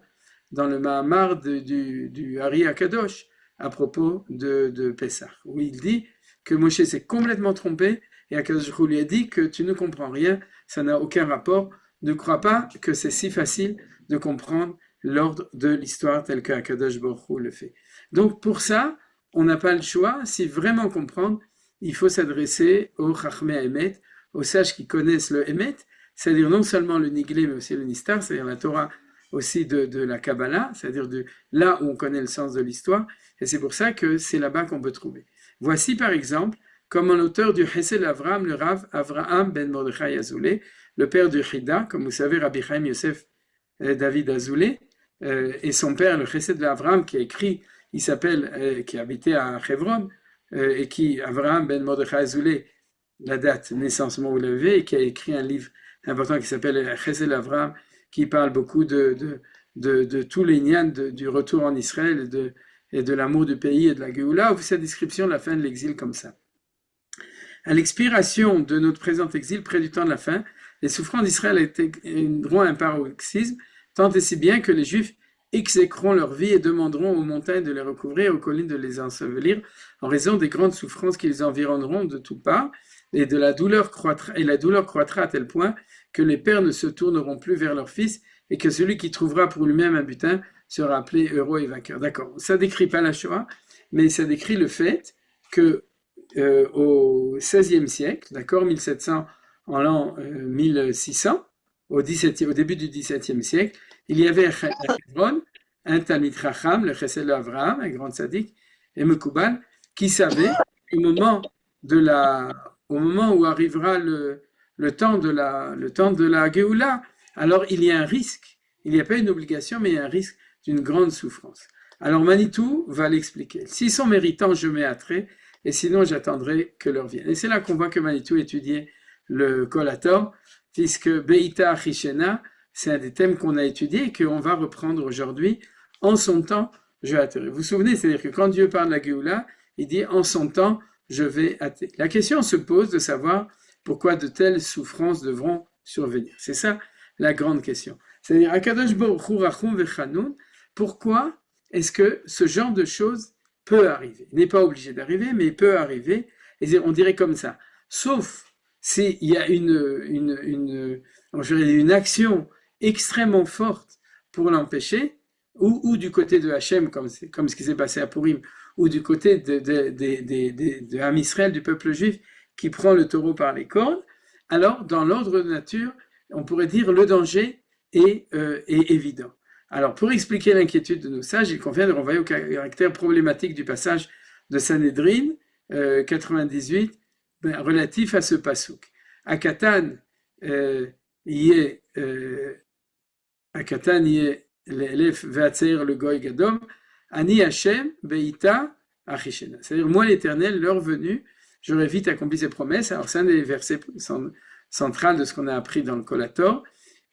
dans le Mahamar du Hari Akadosh à propos de Pessah, où il dit que Moshe s'est complètement trompé, et Akadosh Baruch Hu lui a dit que tu ne comprends rien, ça n'a aucun rapport, ne crois pas que c'est si facile de comprendre l'ordre de l'histoire tel que Akadosh Baruch Hu le fait. Donc pour ça, on n'a pas le choix, si vraiment comprendre, il faut s'adresser aux Chachmei Emet, aux sages qui connaissent le Emet, c'est-à-dire non seulement le Niglé, mais aussi le Nistar, c'est-à-dire la Torah aussi de la Kabbalah, c'est-à-dire là où on connaît le sens de l'histoire, et c'est pour ça que c'est là-bas qu'on peut trouver. Voici par exemple, comme l'auteur du Chesed Avraham, le Rav Avraham ben Mordechai Azoulay, le père du Chida, comme vous savez, Rabbi Chaim Yosef David Azoulay, et son père, le Chesed Avraham, qui a écrit, il s'appelle, qui habitait à Hebron, et qui, Avraham ben Mordechai Azoulay, la date naissance, vous l'avez, et qui a écrit un livre important qui s'appelle Chesed Avraham, qui parle beaucoup de tous les nians du retour en Israël et de l'amour du pays et de la Géoula, où sa description de la fin de l'exil comme ça. À l'expiration de notre présent exil, près du temps de la fin, les souffrances d'Israël atteindront un paroxysme, tant et si bien que les Juifs exécreront leur vie et demanderont aux montagnes de les recouvrir, aux collines de les ensevelir, en raison des grandes souffrances qui les environneront de toutes parts, et la douleur croîtra à tel point que les pères ne se tourneront plus vers leurs fils, et que celui qui trouvera pour lui-même un butin sera appelé heureux et vainqueur. D'accord, ça décrit pas la Shoah, mais ça décrit le fait que au XVIe siècle, d'accord, 1700 en l'an 1600, au début du XVIIe siècle, il y avait à Hebron un Talmid Chacham, le Chesed Avraham, un grand tzaddik, et Mekubal, qui savait au moment où arrivera le temps de la Géoula, alors il y a un risque. Il n'y a pas une obligation, mais il y a un risque d'une grande souffrance. Alors Manitou va l'expliquer. S'ils sont méritants, je mets attrait, et sinon j'attendrai que leur vienne. Et c'est là qu'on voit que Manitou étudiait le Kolator, puisque Beïta Achishena, c'est un des thèmes qu'on a étudié et qu'on va reprendre aujourd'hui. En son temps, je vais atterrir. Vous vous souvenez, c'est-à-dire que quand Dieu parle de la Géoula, il dit en son temps, je vais atterrir. La question se pose de savoir pourquoi de telles souffrances devront survenir. C'est ça la grande question. C'est-à-dire, Akadosh Baruch Hu Rachum Vechanun, pourquoi est-ce que ce genre de choses peut arriver? Il n'est pas obligé d'arriver, mais il peut arriver. Et on dirait comme ça. Sauf s'il y a une action extrêmement forte pour l'empêcher, ou du côté de Hachem, comme ce qui s'est passé à Purim, ou du côté de Ham Israël, du peuple juif, qui prend le taureau par les cornes, alors dans l'ordre de nature, on pourrait dire le danger est évident. Alors pour expliquer l'inquiétude de nos sages, il convient de renvoyer au caractère problématique du passage de Sanhedrin 98 relatif à ce pasouk. Akatan yé l'elef ve'atzeir le goy gadom ani Hashem beita achishena. C'est-à-dire moi l'Éternel, l'heure venue, j'aurai vite accompli ses promesses. Alors c'est un des versets centrales de ce qu'on a appris dans le Kolator.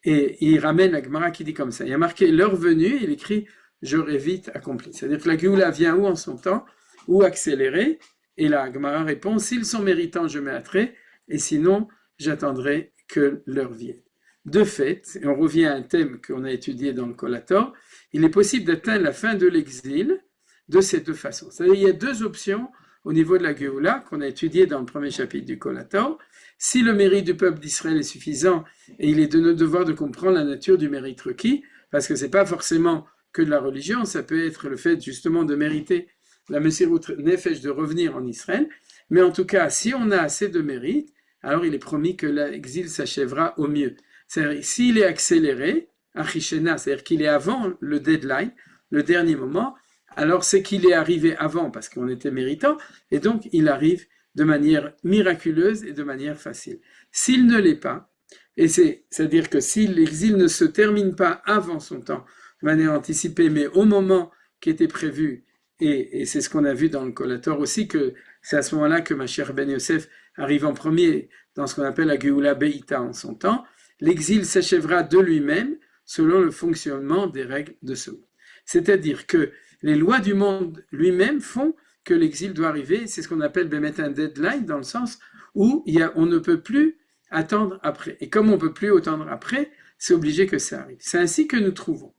Et il ramène la Gemara qui dit comme ça. Il y a marqué l'heure venue, il écrit j'aurai vite accompli. C'est-à-dire que la Géoula vient où en son temps, ou accélérée. Et la Gemara répond s'ils sont méritants, je m'attrai, et sinon, j'attendrai que l'heure vienne. De fait, et on revient à un thème qu'on a étudié dans le Kolator, il est possible d'atteindre la fin de l'exil de ces deux façons. C'est-à-dire il y a deux options au niveau de la Géoula qu'on a étudié dans le premier chapitre du Kolator. Si le mérite du peuple d'Israël est suffisant, et il est de notre devoir de comprendre la nature du mérite requis, parce que c'est pas forcément que de la religion, ça peut être le fait justement de mériter la Messirut Nefesh, de revenir en Israël, mais en tout cas, si on a assez de mérite, alors il est promis que l'exil s'achèvera au mieux. C'est-à-dire, s'il est accéléré, Achishena, c'est-à-dire qu'il est avant le deadline, le dernier moment, alors c'est qu'il est arrivé avant parce qu'on était méritant, et donc il arrive de manière miraculeuse et de manière facile. S'il ne l'est pas, et c'est-à-dire que si l'exil ne se termine pas avant son temps, de manière anticipée, mais au moment qui était prévu, et c'est ce qu'on a vu dans le Kolator aussi, que c'est à ce moment-là que ma chère Ben Yosef arrive en premier dans ce qu'on appelle la Géoula Beïta en son temps, l'exil s'achèvera de lui-même selon le fonctionnement des règles de ce monde. C'est-à-dire que les lois du monde lui-même font que l'exil doit arriver, c'est ce qu'on appelle un deadline, dans le sens où on ne peut plus attendre après. Et comme on ne peut plus attendre après, c'est obligé que ça arrive. C'est ainsi que nous trouvons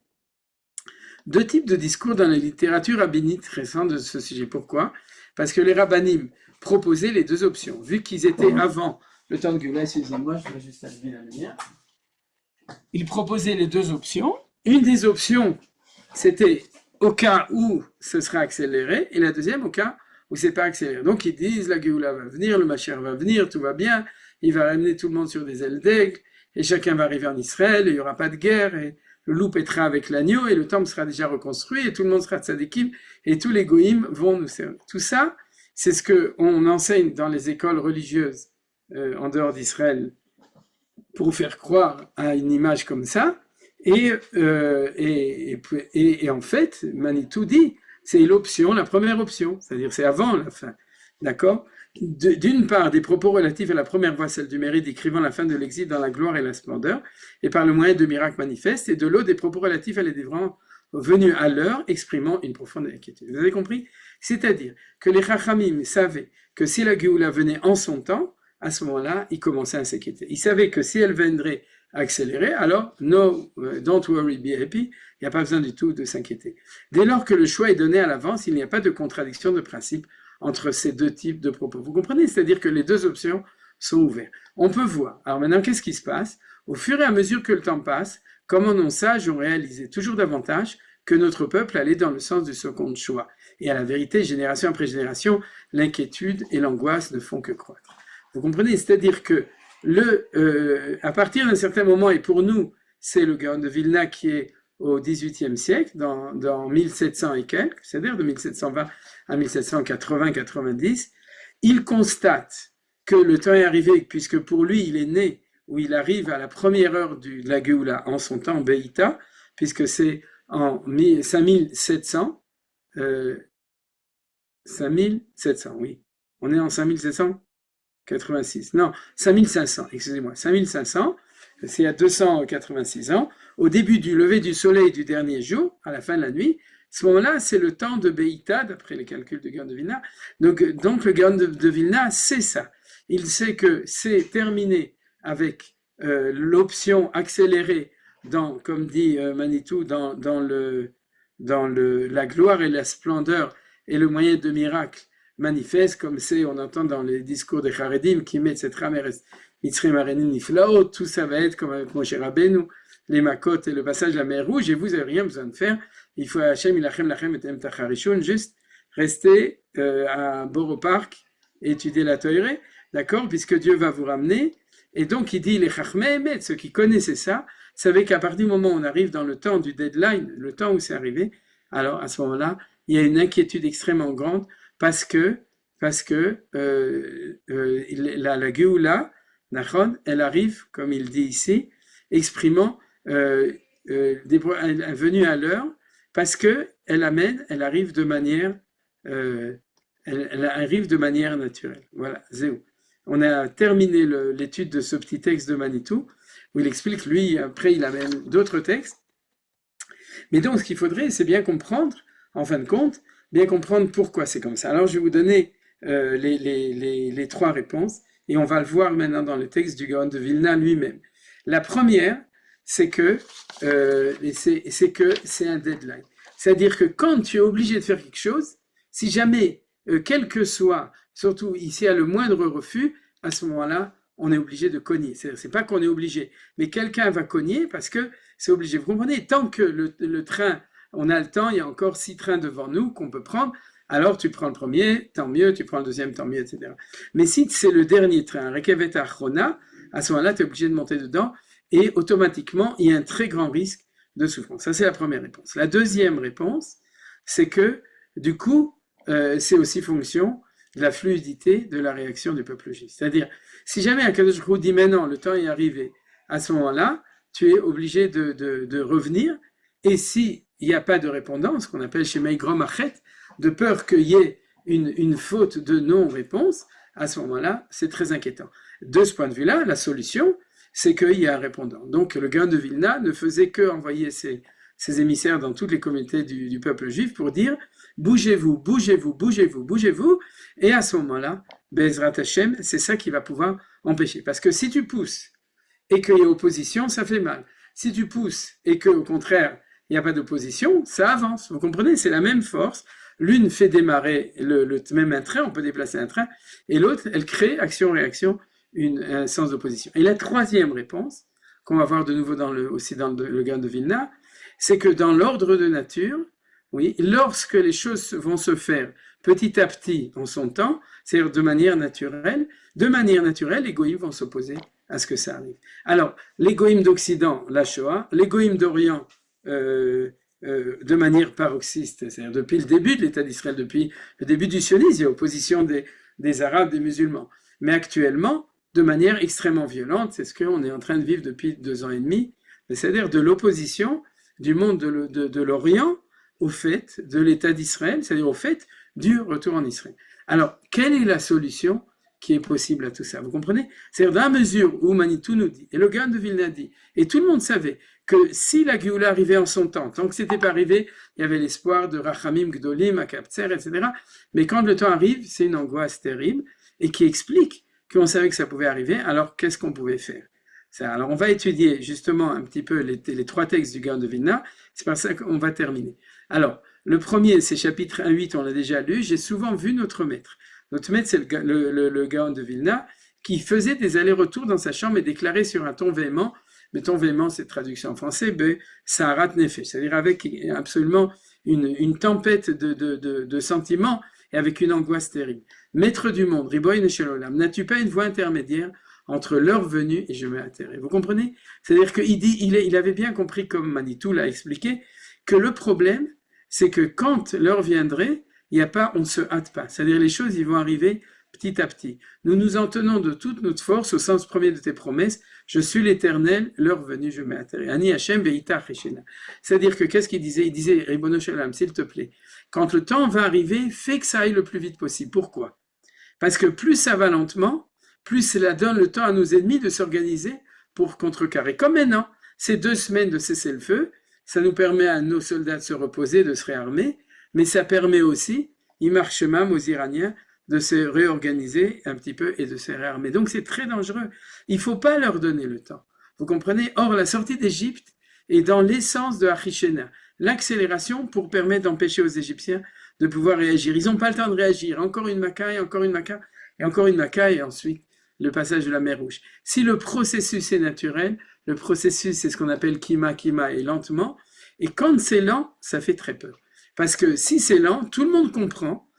deux types de discours dans la littérature rabbinite récente de ce sujet. Pourquoi? Parce que les rabbanim proposaient les deux options. Vu qu'ils étaient avant le temps de Géoula, excusez-moi, je vais juste allumer la lumière. Ils proposaient les deux options. Une des options, c'était au cas où ce sera accéléré, et la deuxième au cas où c'est pas accéléré. Donc ils disent la Géoula va venir, le Mashiach va venir, tout va bien, il va ramener tout le monde sur des ailes d'aigle, et chacun va arriver en Israël, et il n'y aura pas de guerre, et le loup pètera avec l'agneau, et le temple sera déjà reconstruit, et tout le monde sera tzadikim, et tous les goïms vont nous servir. Tout ça, c'est ce qu'on enseigne dans les écoles religieuses en dehors d'Israël pour faire croire à une image comme ça. Et en fait, Manitou dit, c'est l'option, la première option, c'est-à-dire c'est avant la fin, d'accord? D'une part, des propos relatifs à la première voie, celle du mérite, décrivant la fin de l'exil dans la gloire et la splendeur, et par le moyen de miracles manifestes, et de l'autre, des propos relatifs à les délivrants venus à l'heure, exprimant une profonde inquiétude. Vous avez compris? C'est-à-dire que les Chachamim savaient que si la Géoula venait en son temps, à ce moment-là, ils commençaient à s'inquiéter. Ils savaient que si elle viendrait accéléré, alors no, don't worry, be happy, il n'y a pas besoin du tout de s'inquiéter. Dès lors que le choix est donné à l'avance, il n'y a pas de contradiction de principe entre ces deux types de propos. Vous comprenez? C'est-à-dire que les deux options sont ouvertes. On peut voir. Alors maintenant, qu'est-ce qui se passe? Au fur et à mesure que le temps passe, comment nos sages ont réalisé toujours davantage que notre peuple allait dans le sens du second choix. Et à la vérité, génération après génération, l'inquiétude et l'angoisse ne font que croître. Vous comprenez? C'est-à-dire que à partir d'un certain moment, et pour nous, c'est le Gaon de Vilna qui est au XVIIIe siècle, dans 1700 et quelques, c'est-à-dire de 1720 à 1780-90, il constate que le temps est arrivé, puisque pour lui, il est né, où il arrive à la première heure de la Géoula en son temps, Beïta, puisque c'est en 5700, 5700, oui. On est en 5786. Non, 5500, excusez-moi. 5500, c'est à 286 ans. Au début du lever du soleil du dernier jour, à la fin de la nuit, à ce moment-là, c'est le temps de Beïta, d'après les calculs de Gaon de Vilna. Donc le Gaon de Vilna sait ça. Il sait que c'est terminé avec l'option accélérée dans, comme dit Manitou, dans la gloire et la splendeur et le moyen de miracle manifeste, comme on entend dans les discours des Haredim, qui mettent cette ramère Mitzrim Arenim Niflaot, tout ça va être comme avec Moshe Rabbeinu, les Makot et le passage de la mer Rouge, et vous n'avez rien besoin de faire. Il faut Hachem Ilachem Lachem et Tacharishun, juste rester à Boro Park et étudier la Torah, d'accord, puisque Dieu va vous ramener. Et donc il dit, les Chachmei Emet, ceux qui connaissaient ça, savaient qu'à partir du moment où on arrive dans le temps du deadline, le temps où c'est arrivé, alors à ce moment-là, il y a une inquiétude extrêmement grande parce que la Géoula, elle arrive, comme il dit ici, exprimant elle est venue à l'heure parce que elle arrive de manière elle arrive de manière naturelle. Voilà, Zéou. On a terminé l'étude de ce petit texte de Manitou où il explique, lui, après il amène d'autres textes. Mais donc ce qu'il faudrait, c'est bien comprendre, en fin de compte, bien comprendre pourquoi c'est comme ça. Alors je vais vous donner les trois réponses et on va le voir maintenant dans le texte du Gaon de Vilna lui-même. La première, c'est que c'est un deadline. C'est-à-dire que quand tu es obligé de faire quelque chose, si jamais, quel que soit, surtout ici à le moindre refus, à ce moment-là, on est obligé de cogner. C'est pas qu'on est obligé, mais quelqu'un va cogner parce que c'est obligé. Vous comprenez? Tant que le train, on a le temps, il y a encore 6 trains devant nous qu'on peut prendre, alors tu prends le premier, tant mieux, tu prends le deuxième, tant mieux, etc. Mais si c'est le dernier train, Rekevet Achrona, à ce moment-là, tu es obligé de monter dedans et automatiquement, il y a un très grand risque de souffrance. Ça, c'est la première réponse. La deuxième réponse, c'est que, du coup, c'est aussi fonction de la fluidité de la réaction du peuple juif. C'est-à-dire, si jamais Akadosh Baruch Hu dit maintenant, le temps est arrivé, à ce moment-là, tu es obligé de revenir, et s'il n'y a pas de répondance, qu'on appelle chez Meigrom Achet, de peur qu'il y ait une faute de non-réponse, à ce moment-là, c'est très inquiétant. De ce point de vue-là, la solution, c'est qu'il y a un répondant. Donc, le Gaon de Vilna ne faisait que envoyer ses émissaires dans toutes les communautés du peuple juif pour dire bougez-vous, bougez-vous, bougez-vous, bougez-vous, et à ce moment-là, Bezrat Hashem, c'est ça qui va pouvoir empêcher. Parce que si tu pousses et qu'il y a opposition, ça fait mal. Si tu pousses et qu'au contraire, il n'y a pas d'opposition, ça avance. Vous comprenez? C'est la même force. L'une fait démarrer même un train, on peut déplacer un train, et l'autre, elle crée action-réaction, un sens d'opposition. Et la troisième réponse, qu'on va voir de nouveau aussi dans le Gaon de Vilna, c'est que dans l'ordre de nature, oui, lorsque les choses vont se faire petit à petit en son temps, c'est-à-dire de manière naturelle, les goïms vont s'opposer à ce que ça arrive. Alors, les goïms d'Occident, la Shoah, les goïms d'Orient, de manière paroxyste, c'est-à-dire depuis le début de l'État d'Israël, depuis le début du sionisme, il y a opposition des Arabes, des musulmans. Mais actuellement, de manière extrêmement violente, c'est ce qu'on est en train de vivre depuis 2 ans et demi, c'est-à-dire de l'opposition du monde de l'Orient au fait de l'État d'Israël, c'est-à-dire au fait du retour en Israël. Alors, quelle est la solution qui est possible à tout ça? Vous comprenez? C'est-à-dire, dans la mesure où Manitou nous dit, et le Gaon de Vilna dit, et tout le monde savait que si la Géoula arrivait en son temps, tant que c'était pas arrivé, il y avait l'espoir de Rachamim, Gdolim, Akaptser, etc. Mais quand le temps arrive, c'est une angoisse terrible, et qui explique qu'on savait que ça pouvait arriver, alors qu'est-ce qu'on pouvait faire? Alors, on va étudier justement un petit peu les 3 textes du Gaon de Vilna, c'est par ça qu'on va terminer. Alors, le premier, c'est chapitre 1-8, on l'a déjà lu, j'ai souvent vu notre maître. Notre maître, c'est le Gaon de Vilna, qui faisait des allers-retours dans sa chambre et déclarait sur un ton véhément, mais ton véhément, c'est traduction en français, Saharat Nefesh, c'est-à-dire avec absolument une tempête de sentiments et avec une angoisse terrible. Maître du monde, Riboy Neshelolam, n'as-tu pas une voie intermédiaire entre leur venue et je mets à terre. Et vous comprenez? C'est-à-dire qu'il dit, il avait bien compris, comme Manitou l'a expliqué, que le problème, c'est que quand l'heure viendrait, il n'y a pas, on ne se hâte pas. C'est-à-dire les choses, ils vont arriver petit à petit. Nous nous en tenons de toute notre force au sens premier de tes promesses. Je suis l'Éternel, l'heure venue, je mets à terre. Ani Hashem ve'ita cheshena. C'est-à-dire que qu'est-ce qu'il disait? Il disait, Ribono Shel Olam, s'il te plaît, quand le temps va arriver, fais que ça aille le plus vite possible. Pourquoi? Parce que plus ça va lentement, plus cela donne le temps à nos ennemis de s'organiser pour contrecarrer. Comme maintenant, ces 2 semaines de cessez-le-feu, ça nous permet à nos soldats de se reposer, de se réarmer, mais ça permet aussi, Imar-Shemam, aux Iraniens, de se réorganiser un petit peu et de se réarmer. Donc c'est très dangereux. Il ne faut pas leur donner le temps. Vous comprenez? Or, la sortie d'Égypte est dans l'essence de Achishena, l'accélération pour permettre d'empêcher aux Égyptiens de pouvoir réagir. Ils n'ont pas le temps de réagir. Encore une maca, et encore une maca, et encore une maca, et ensuite le passage de la mer Rouge. Si le processus est naturel, le processus c'est ce qu'on appelle kima, et lentement, et quand c'est lent, ça fait très peur. Parce que si c'est lent, tout le monde comprend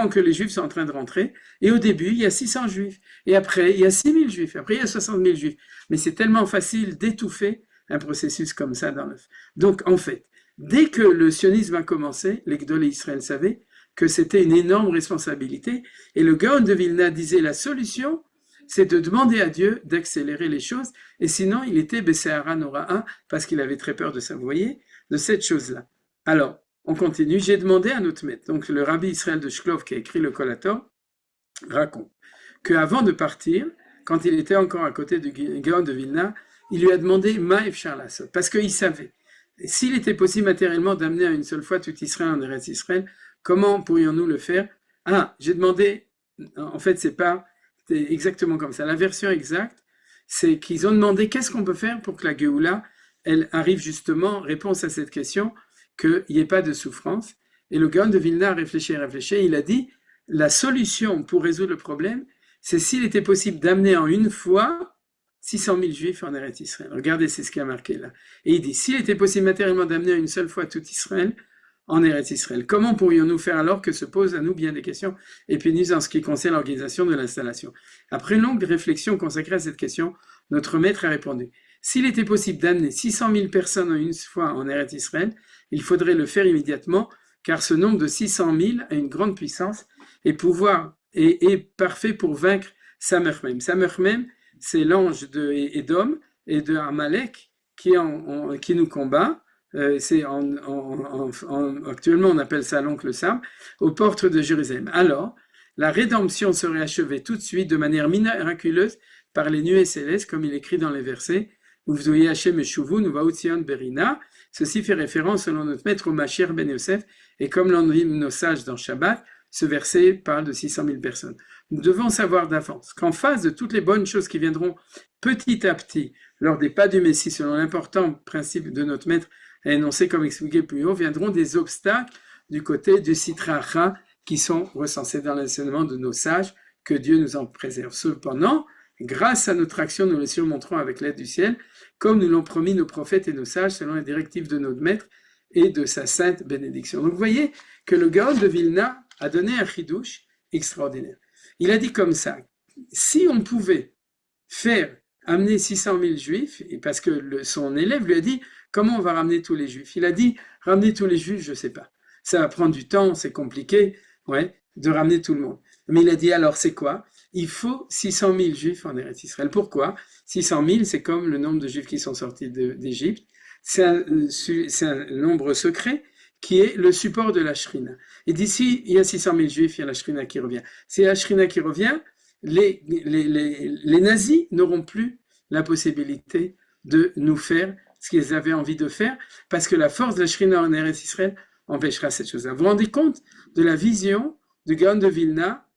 que les Juifs sont en train de rentrer, et au début, il y a 600 Juifs, et après, il y a 6000 Juifs, après, il y a 60 000 Juifs. Mais c'est tellement facile d'étouffer un processus comme ça dans l'œuf. Donc, en fait, dès que le sionisme a commencé, les Gdolé Israël savaient que c'était une énorme responsabilité, et le Gaon de Vilna disait la solution, c'est de demander à Dieu d'accélérer les choses, et sinon, il était Besséhara Nora'a, parce qu'il avait très peur de ça, vous voyez, de cette chose-là. Alors, on continue. J'ai demandé à notre maître, donc le rabbi Israël de Shklov qui a écrit le Collator, raconte qu'avant de partir, quand il était encore à côté du Gaon de Vilna, il lui a demandé Ma'ef Charlasot, parce qu'il savait, s'il était possible matériellement d'amener à une seule fois tout Israël en Eretz Israël, comment pourrions-nous le faire? Ah, j'ai demandé, en fait c'est exactement comme ça. La version exacte, c'est qu'ils ont demandé qu'est-ce qu'on peut faire pour que la Géoula, elle arrive justement, réponse à cette question, qu'il n'y ait pas de souffrance. Et le Gaon de Vilna a réfléchi, il a dit, la solution pour résoudre le problème, c'est s'il était possible d'amener en une fois 600 000 Juifs en Eretz Israël. Regardez, c'est ce qui a marqué là. Et il dit, s'il était possible matériellement d'amener une seule fois tout Israël en Eretz Israël, comment pourrions-nous faire alors que se posent à nous bien des questions épineuses en ce qui concerne l'organisation de l'installation? Après une longue réflexion consacrée à cette question, notre maître a répondu, s'il était possible d'amener 600 000 personnes en une fois en Eretz Israël, il faudrait le faire immédiatement, car ce nombre de 600 000 a une grande puissance et est parfait pour vaincre Samermem. Samermem, c'est l'ange de Édom et de Amalek qui nous combat. Actuellement, on appelle ça l'oncle Sam, aux portes de Jérusalem. Alors, la rédemption serait achevée tout de suite de manière miraculeuse par les nuées célestes, comme il écrit dans les versets. Uvdoye Hashem Eshuvu, Nuvaot Zion Berina. Ceci fait référence, selon notre maître, au Mashiach ben Yosef, et comme l'ont dit nos sages dans Shabbat, ce verset parle de 600 000 personnes. Nous devons savoir d'avance qu'en face de toutes les bonnes choses qui viendront petit à petit lors des pas du Messie, selon l'important principe de notre maître à énoncer comme expliqué plus haut, viendront des obstacles du côté du Sitra Achra qui sont recensés dans l'enseignement de nos sages, que Dieu nous en préserve. Cependant, grâce à notre action, nous les surmonterons avec l'aide du ciel, comme nous l'ont promis nos prophètes et nos sages, selon les directives de notre maître et de sa sainte bénédiction. Donc vous voyez que le Gaon de Vilna a donné un chidouche extraordinaire. Il a dit comme ça, si on pouvait amener 600 000 juifs, et parce que son élève lui a dit, comment on va ramener tous les juifs? Il a dit, ramener tous les juifs, je ne sais pas. Ça va prendre du temps, c'est compliqué, de ramener tout le monde. Mais il a dit, alors c'est quoi? Il faut 600 000 juifs en Eretz Israël. Pourquoi? 600 000, c'est comme le nombre de juifs qui sont sortis d'Égypte. C'est un nombre secret qui est le support de la Shrina. Et d'ici, il y a 600 000 juifs, il y a la Shrina qui revient. Si la Shrina qui revient, les nazis n'auront plus la possibilité de nous faire ce qu'ils avaient envie de faire, parce que la force de la Shrina en Eretz Israël empêchera cette chose-là. Vous vous rendez compte de la vision du Gaon de Vilna,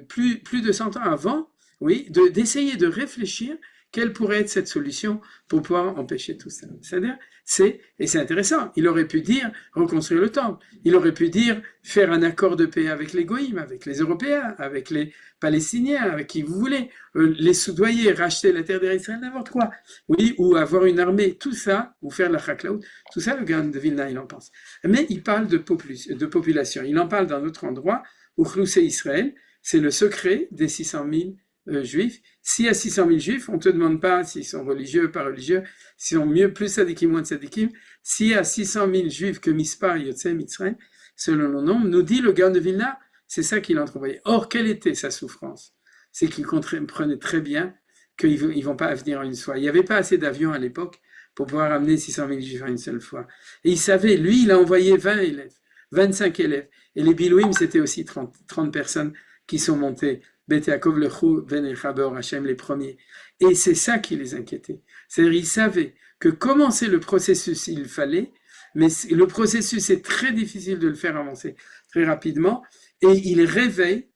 plus de 100 ans avant, d'essayer de réfléchir quelle pourrait être cette solution pour pouvoir empêcher tout ça. C'est-à-dire, et c'est intéressant, il aurait pu dire reconstruire le temple, il aurait pu dire faire un accord de paix avec les Goïms, avec les Européens, avec les Palestiniens, avec qui vous voulez, les soudoyer, racheter la terre d'Israël, n'importe quoi, ou avoir une armée, tout ça, ou faire la Chaklaout, tout ça, le Gaon de Vilna, il en pense. Mais il parle de population, il en parle dans d'autres endroits, où Chlousé Israël, c'est le secret des 600 000 juifs. S'il y a 600 000 juifs, on ne te demande pas s'ils sont religieux, pas religieux, s'ils sont mieux, plus sadikim, moins de sadikim. S'il y a 600 000 juifs que Mispar Yotzei Mitzrayim, selon le nombre, nous dit le Gaon de Vilna, c'est ça qu'il entrevoyait. Or, quelle était sa souffrance? C'est qu'il comprenait très bien qu'ils ne vont pas venir en une fois. Il n'y avait pas assez d'avions à l'époque pour pouvoir amener 600 000 juifs en une seule fois. Et il savait, lui, il a envoyé 20 élèves, 25 élèves. Et les Bilouim, c'était aussi 30 personnes qui sont montées. Bet Yaakov Lechou, Ben Echaber Hashem, les premiers. Et c'est ça qui les inquiétait. C'est-à-dire, ils savaient que commencer le processus, il fallait, mais le processus est très difficile de le faire avancer très rapidement. Et il réveille,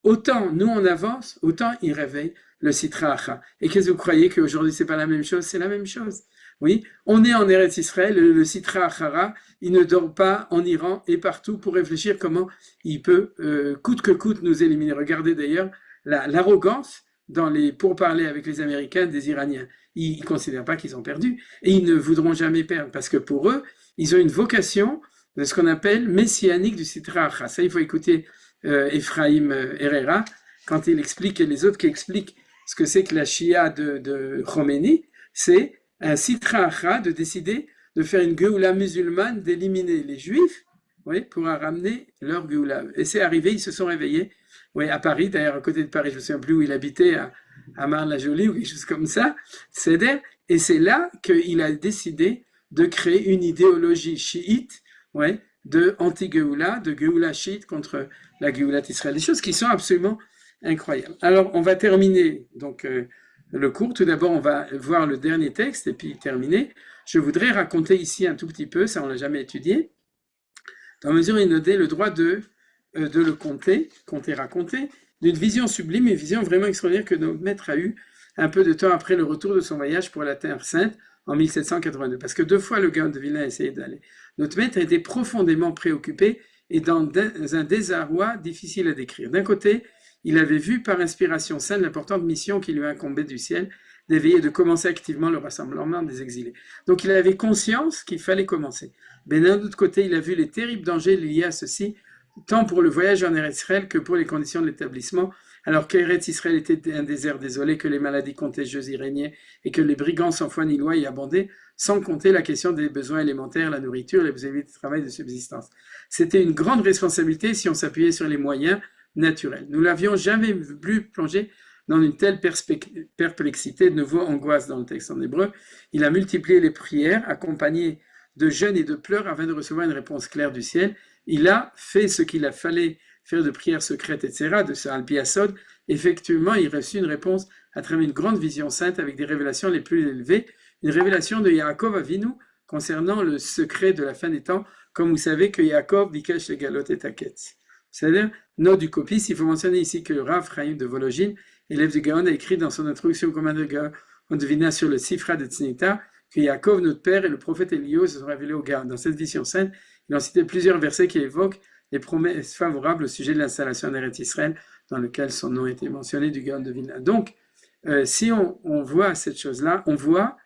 autant nous on avance, autant il réveille le Sitra Achra. Et qu'est-ce que vous croyez qu'aujourd'hui c'est pas la même chose? C'est la même chose. Oui, on est en Eretz Israël, le Sitra Achara, il ne dort pas en Iran et partout pour réfléchir comment il peut, coûte que coûte, nous éliminer. Regardez d'ailleurs l'arrogance dans les pourparlers avec les Américains des Iraniens. Ils ne considèrent pas qu'ils ont perdu et ils ne voudront jamais perdre parce que pour eux, ils ont une vocation de ce qu'on appelle messianique du Sitra Achra. Ça, il faut écouter Ephraim Herrera quand il explique et les autres qui expliquent ce que c'est que la Shia de Khomeini, c'est un Sitra Achra de décider de faire une Géoula musulmane, d'éliminer les Juifs, oui, pour ramener leur Géoula. Et c'est arrivé, ils se sont réveillés, oui, à Paris, d'ailleurs à côté de Paris, je ne me souviens plus où il habitait, à Marne-la-Jolie ou quelque chose comme ça, et c'est là qu'il a décidé de créer une idéologie chiite, ouais, de anti-Géoula, de Géoula chiite contre la Géoula d'Israël. Des choses qui sont absolument incroyables. Alors, on va terminer donc le cours. Tout d'abord, on va voir le dernier texte et puis terminer. Je voudrais raconter ici un tout petit peu, ça on l'a jamais étudié, dans la mesure où il nous donne le droit de le conter, raconter, d'une vision sublime, une vision vraiment extraordinaire que notre maître a eue un peu de temps après le retour de son voyage pour la Terre Sainte en 1782. Parce que 2 fois le Gaon de Vilna a essayé d'aller. Notre maître a été profondément préoccupé et dans un désarroi difficile à décrire. D'un côté, il avait vu par inspiration sainte l'importante mission qui lui incombait du ciel, d'éveiller et de commencer activement le rassemblement des exilés. Donc il avait conscience qu'il fallait commencer. Mais d'un autre côté, il a vu les terribles dangers liés à ceci, tant pour le voyage en Eretz Israël que pour les conditions de l'établissement, alors qu'Eretz Israël était un désert désolé, que les maladies contagieuses y régnaient et que les brigands sans foi ni loi y abondaient, sans compter la question des besoins élémentaires, la nourriture, les besoins de travail de subsistance. C'était une grande responsabilité si on s'appuyait sur les moyens naturels. Nous l'avions jamais vu plonger dans une telle perplexité, de nouveau angoisse dans le texte en hébreu. Il a multiplié les prières, accompagnées de jeûnes et de pleurs afin de recevoir une réponse claire du ciel. Il a fait ce qu'il a fallu faire de prières secrètes, etc., de ce Alpiasod. Effectivement, il reçut une réponse à travers une grande vision sainte avec des révélations les plus élevées, une révélation de Yaakov Avinu concernant le secret de la fin des temps, comme vous savez que Yaakov bikesh le galot et taketz. C'est-à-dire, note du copiste, il faut mentionner ici que Rav Chaim de Vologine, élève du Gaon, a écrit dans son introduction au commandement de Gaon, on devina sur le Sifra de Tznitta, que Yaakov, notre père, et le prophète Eliyahu se sont révélés au Gaon. Dans cette vision sainte, il en cité plusieurs versets qui évoquent les promesses favorables au sujet de l'installation d'Eretz Israël, dans lequel son nom a été mentionné du Gaon de Vilna. Donc, si on voit cette chose-là, on voit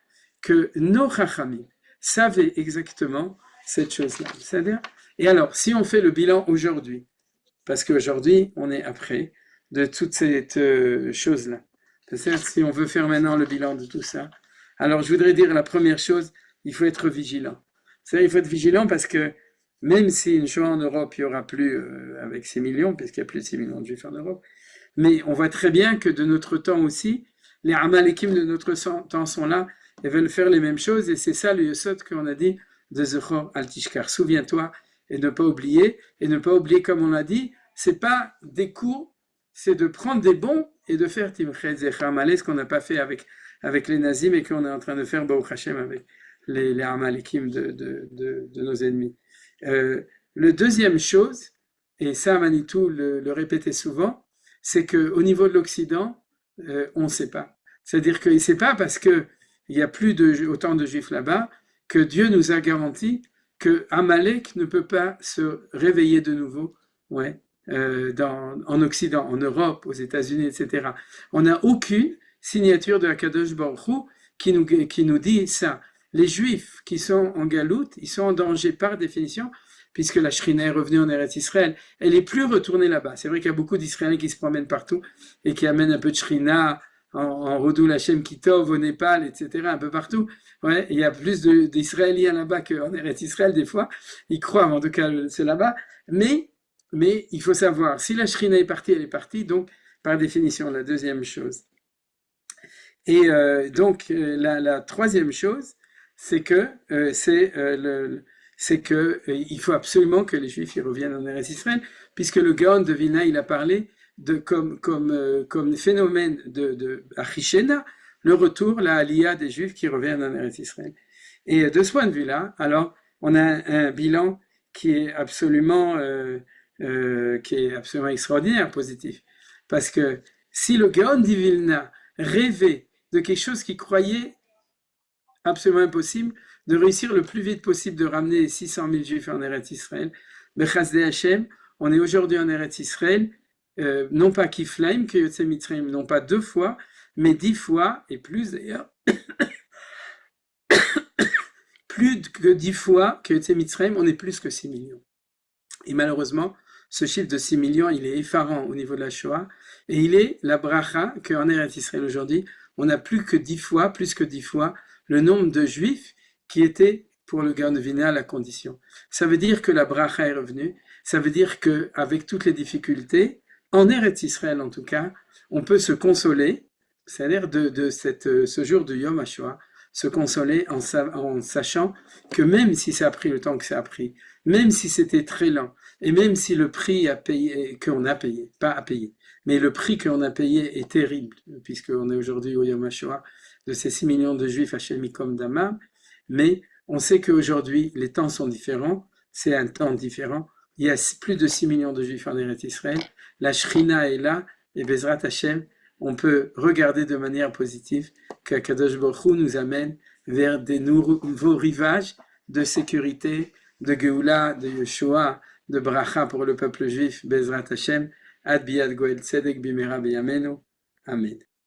que nos Chachamim savaient exactement cette chose-là. C'est-à-dire, et alors, si on fait le bilan aujourd'hui, parce qu'aujourd'hui, on est après de toute cette chose-là. C'est-à-dire, si on veut faire maintenant le bilan de tout ça, alors je voudrais dire la première chose, il faut être vigilant. C'est-à-dire, il faut être vigilant parce que même si une Shoah en Europe, il n'y aura plus avec 6 millions, puisqu'il y a plus de 6 millions de Juifs en Europe, mais on voit très bien que de notre temps aussi, les Amalekim de notre temps sont là et veulent faire les mêmes choses, et c'est ça le Yesod qu'on a dit de Zechor al Tishkar. Souviens-toi et ne pas oublier, comme on l'a dit, c'est pas des cours, c'est de prendre des bons et de faire Timchet Zechar Malé, ce qu'on n'a pas fait avec les nazis, mais qu'on est en train de faire Baruch Hashem avec les Amalekim de nos ennemis. Le deuxième chose, et ça Manitou le répétait souvent, c'est qu'au niveau de l'Occident, on ne sait pas. C'est-à-dire qu'il ne sait pas parce qu'il n'y a plus autant de Juifs là-bas, que Dieu nous a garanti que Amalek ne peut pas se réveiller de nouveau, ouais, en Occident, en Europe, aux États-Unis, etc. On n'a aucune signature de Akadosh Baruch Hu qui nous dit ça. Les Juifs qui sont en galoute, ils sont en danger par définition puisque la Shrina est revenue en Eretz Israël. Elle est plus retournée là-bas. C'est vrai qu'il y a beaucoup d'Israéliens qui se promènent partout et qui amènent un peu de Shrina en Rodou Hashem Kitov, au Népal, etc., un peu partout. Ouais, il y a plus d'Israéliens là-bas qu'en Eretz Israël, des fois. Ils croient, en tout cas, c'est là-bas. Mais il faut savoir, si la Shrina est partie, elle est partie, donc, par définition, la deuxième chose. Et donc, la troisième chose, c'est que il faut absolument que les Juifs y reviennent en Eretz Israël, puisque le Gaon de Vilna, il a parlé de comme phénomène de Achishena, le retour, la Aliyah des Juifs qui reviennent en Eretz Israël. Et de ce point de vue-là, alors, on a un bilan qui est absolument extraordinaire, positif, parce que si le Gaon de Vilna rêvait de quelque chose qu'il croyait absolument impossible, de réussir le plus vite possible de ramener 600 000 Juifs en Eretz Israël. Bechasdei Hashem, on est aujourd'hui en Eretz Israël, non pas Kiflaim, que Yotze Mitzrayim, non pas 2 fois, mais 10 fois, et plus d'ailleurs, plus que 10 fois que Yotze Mitzrayim, on est plus que 6 millions. Et malheureusement, ce chiffre de 6 millions, il est effarant au niveau de la Shoah, et il est la bracha qu'en Eretz Israël aujourd'hui, on a plus que 10 fois le nombre de Juifs qui étaient pour le Gaon de Vilna la condition. Ça veut dire que la bracha est revenue, ça veut dire qu'avec toutes les difficultés, en Eretz Israël en tout cas, on peut se consoler, c'est-à-dire de ce jour de Yom HaShoah, se consoler en sachant que même si ça a pris le temps que ça a pris, même si c'était très lent, et même si le prix qu'on a payé, pas à payer, mais le prix qu'on a payé est terrible, puisqu'on est aujourd'hui au Yom HaShoah, de ces 6 millions de Juifs Hashem Yikom Damam, mais on sait qu'aujourd'hui, les temps sont différents, c'est un temps différent, il y a plus de 6 millions de Juifs en Eretz Israël, la Shrina est là, et Bezrat Hashem, on peut regarder de manière positive qu'Akadosh Baruch Hu nous amène vers des nouveaux rivages de sécurité, de Geoula, de Yeshua, de Bracha pour le peuple juif, Bezrat Hashem, Ad Biad Goel Tzedek Bimera B'Yamenu. Amen.